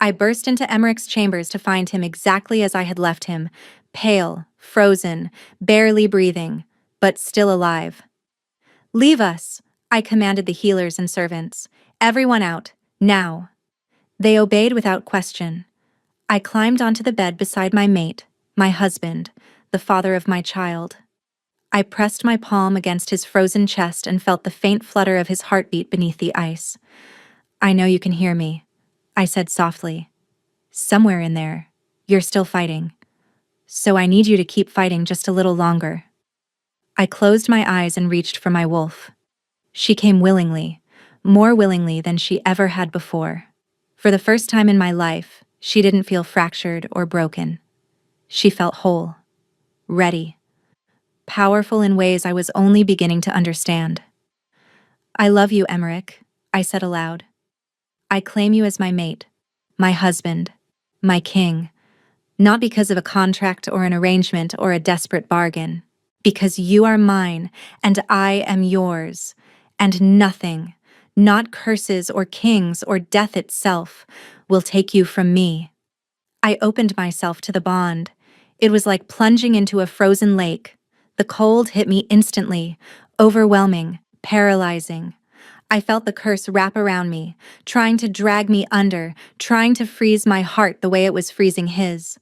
I burst into Emmerich's chambers to find him exactly as I had left him, pale, frozen, barely breathing, but still alive. Leave us, I commanded the healers and servants. Everyone out, now. They obeyed without question. I climbed onto the bed beside my mate, my husband, the father of my child. I pressed my palm against his frozen chest and felt the faint flutter of his heartbeat beneath the ice. I know you can hear me, I said softly. Somewhere in there, you're still fighting. So I need you to keep fighting just a little longer. I closed my eyes and reached for my wolf. She came willingly, more willingly than she ever had before. For the first time in my life, she didn't feel fractured or broken. She felt whole, ready, powerful in ways I was only beginning to understand. I love you, Emmerich, I said aloud. I claim you as my mate, my husband, my king, not because of a contract or an arrangement or a desperate bargain, because you are mine and I am yours, and nothing, not curses or kings or death itself, will take you from me. I opened myself to the bond. It was like plunging into a frozen lake. The cold hit me instantly, overwhelming, paralyzing. I felt the curse wrap around me, trying to drag me under, trying to freeze my heart the way it was freezing his.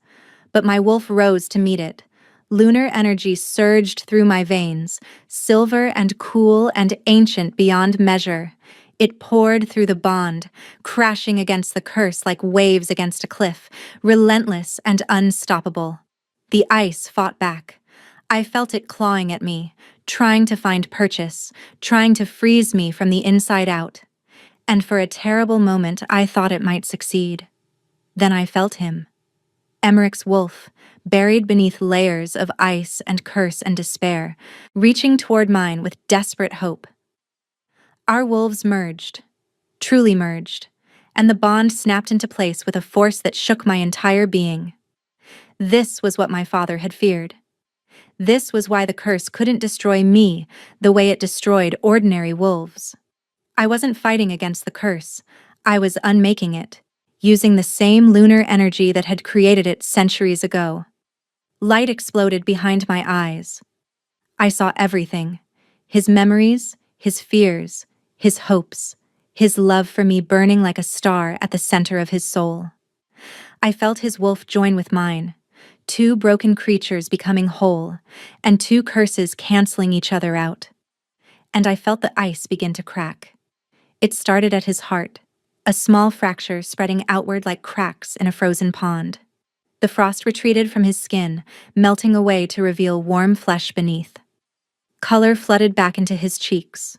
But my wolf rose to meet it. Lunar energy surged through my veins, silver and cool and ancient beyond measure. It poured through the bond, crashing against the curse like waves against a cliff, relentless and unstoppable. The ice fought back. I felt it clawing at me, trying to find purchase, trying to freeze me from the inside out. And for a terrible moment, I thought it might succeed. Then I felt him. Emmerich's wolf, buried beneath layers of ice and curse and despair, reaching toward mine with desperate hope. Our wolves merged, truly merged, and the bond snapped into place with a force that shook my entire being. This was what my father had feared. This was why the curse couldn't destroy me the way it destroyed ordinary wolves. I wasn't fighting against the curse. I was unmaking it, using the same lunar energy that had created it centuries ago. Light exploded behind my eyes. I saw everything. His memories, his fears, his hopes, his love for me burning like a star at the center of his soul. I felt his wolf join with mine, two broken creatures becoming whole, and two curses canceling each other out. And I felt the ice begin to crack. It started at his heart, a small fracture spreading outward like cracks in a frozen pond. The frost retreated from his skin, melting away to reveal warm flesh beneath. Color flooded back into his cheeks.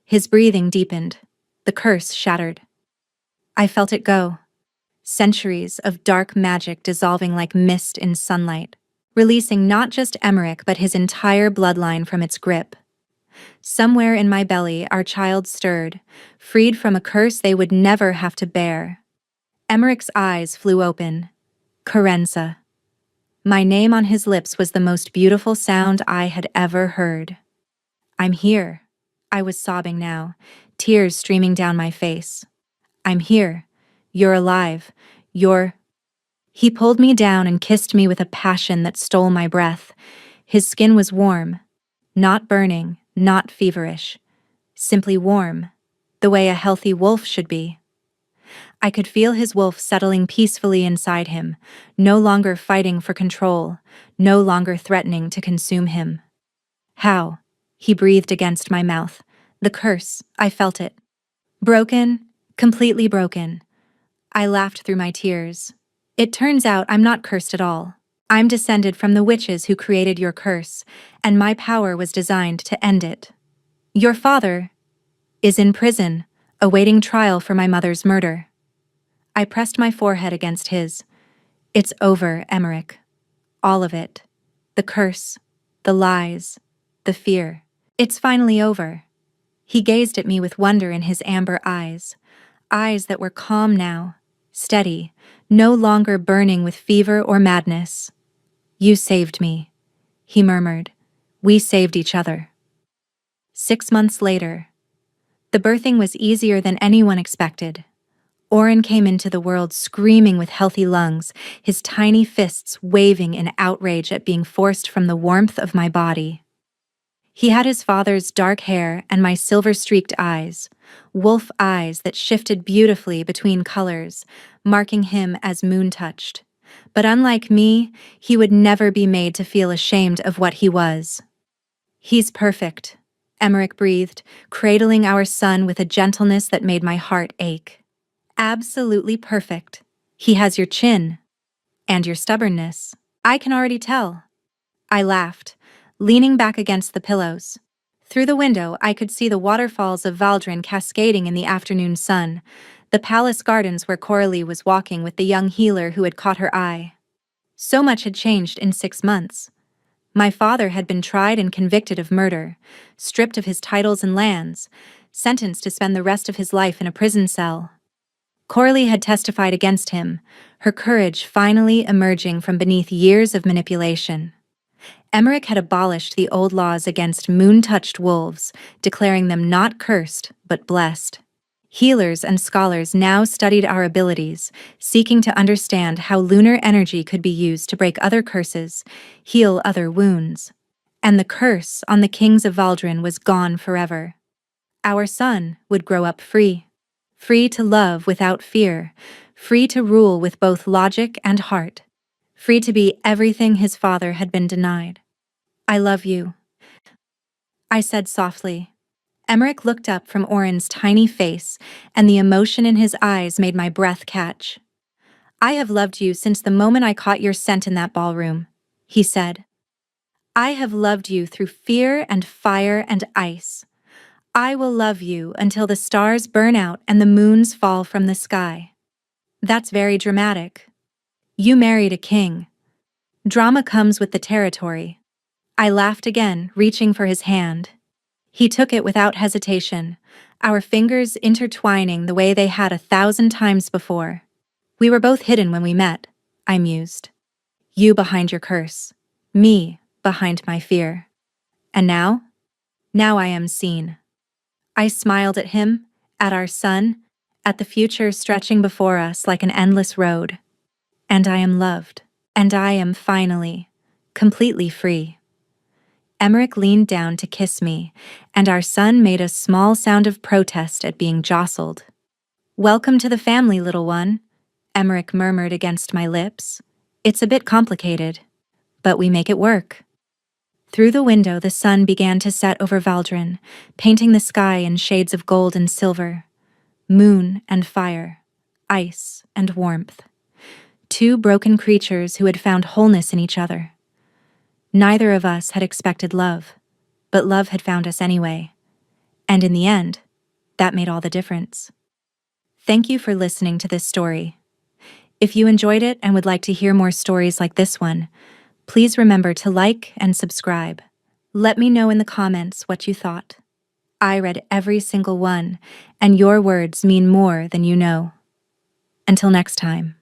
His breathing deepened. The curse shattered. I felt it go. Centuries of dark magic dissolving like mist in sunlight, releasing not just Emmerich but his entire bloodline from its grip. Somewhere in my belly, our child stirred, freed from a curse they would never have to bear. Emmerich's eyes flew open. Carenza. My name on his lips was the most beautiful sound I had ever heard. I'm here. I was sobbing now, tears streaming down my face. I'm here. You're alive. You're... He pulled me down and kissed me with a passion that stole my breath. His skin was warm, not burning, not feverish, simply warm, the way a healthy wolf should be. I could feel his wolf settling peacefully inside him, no longer fighting for control, no longer threatening to consume him. How? He breathed against my mouth. The curse, I felt it. Broken, completely broken. I laughed through my tears. It turns out I'm not cursed at all. I'm descended from the witches who created your curse, and my power was designed to end it. Your father is in prison, awaiting trial for my mother's murder. I pressed my forehead against his. It's over, Emmerich. All of it. The curse, the lies, the fear. It's finally over. He gazed at me with wonder in his amber eyes that were calm now, steady, no longer burning with fever or madness. You saved me, he murmured. We saved each other. 6 months later. The birthing was easier than anyone expected. Oren came into the world screaming with healthy lungs, his tiny fists waving in outrage at being forced from the warmth of my body. He had his father's dark hair and my silver-streaked eyes, wolf eyes that shifted beautifully between colors, marking him as moon-touched. But unlike me, he would never be made to feel ashamed of what he was. He's perfect, Emmerich breathed, cradling our son with a gentleness that made my heart ache. Absolutely perfect. He has your chin. And your stubbornness. I can already tell. I laughed, leaning back against the pillows. Through the window, I could see the waterfalls of Valdrin cascading in the afternoon sun, the palace gardens where Coralie was walking with the young healer who had caught her eye. So much had changed in 6 months. My father had been tried and convicted of murder, stripped of his titles and lands, sentenced to spend the rest of his life in a prison cell. Coralie had testified against him, her courage finally emerging from beneath years of manipulation. Emmerich had abolished the old laws against moon-touched wolves, declaring them not cursed, but blessed. Healers and scholars now studied our abilities, seeking to understand how lunar energy could be used to break other curses, heal other wounds. And the curse on the kings of Valdrin was gone forever. Our son would grow up free. Free to love without fear, free to rule with both logic and heart, free to be everything his father had been denied. I love you, I said softly. Emmerich looked up from Oren's tiny face, and the emotion in his eyes made my breath catch. I have loved you since the moment I caught your scent in that ballroom, he said. I have loved you through fear and fire and ice. I will love you until the stars burn out and the moons fall from the sky. That's very dramatic. You married a king. Drama comes with the territory. I laughed again, reaching for his hand. He took it without hesitation, our fingers intertwining the way they had 1,000 times before. We were both hidden when we met, I mused. You behind your curse, me behind my fear. And now? Now I am seen. I smiled at him, at our son, at the future stretching before us like an endless road. And I am loved. And I am finally, completely free. Emmerich leaned down to kiss me, and our son made a small sound of protest at being jostled. Welcome to the family, little one, Emmerich murmured against my lips. It's a bit complicated, but we make it work. Through the window, the sun began to set over Valdrin, painting the sky in shades of gold and silver, moon and fire, ice and warmth. 2 broken creatures who had found wholeness in each other. Neither of us had expected love, but love had found us anyway. And in the end, that made all the difference. Thank you for listening to this story. If you enjoyed it and would like to hear more stories like this one, please remember to like and subscribe. Let me know in the comments what you thought. I read every single one, and your words mean more than you know. Until next time.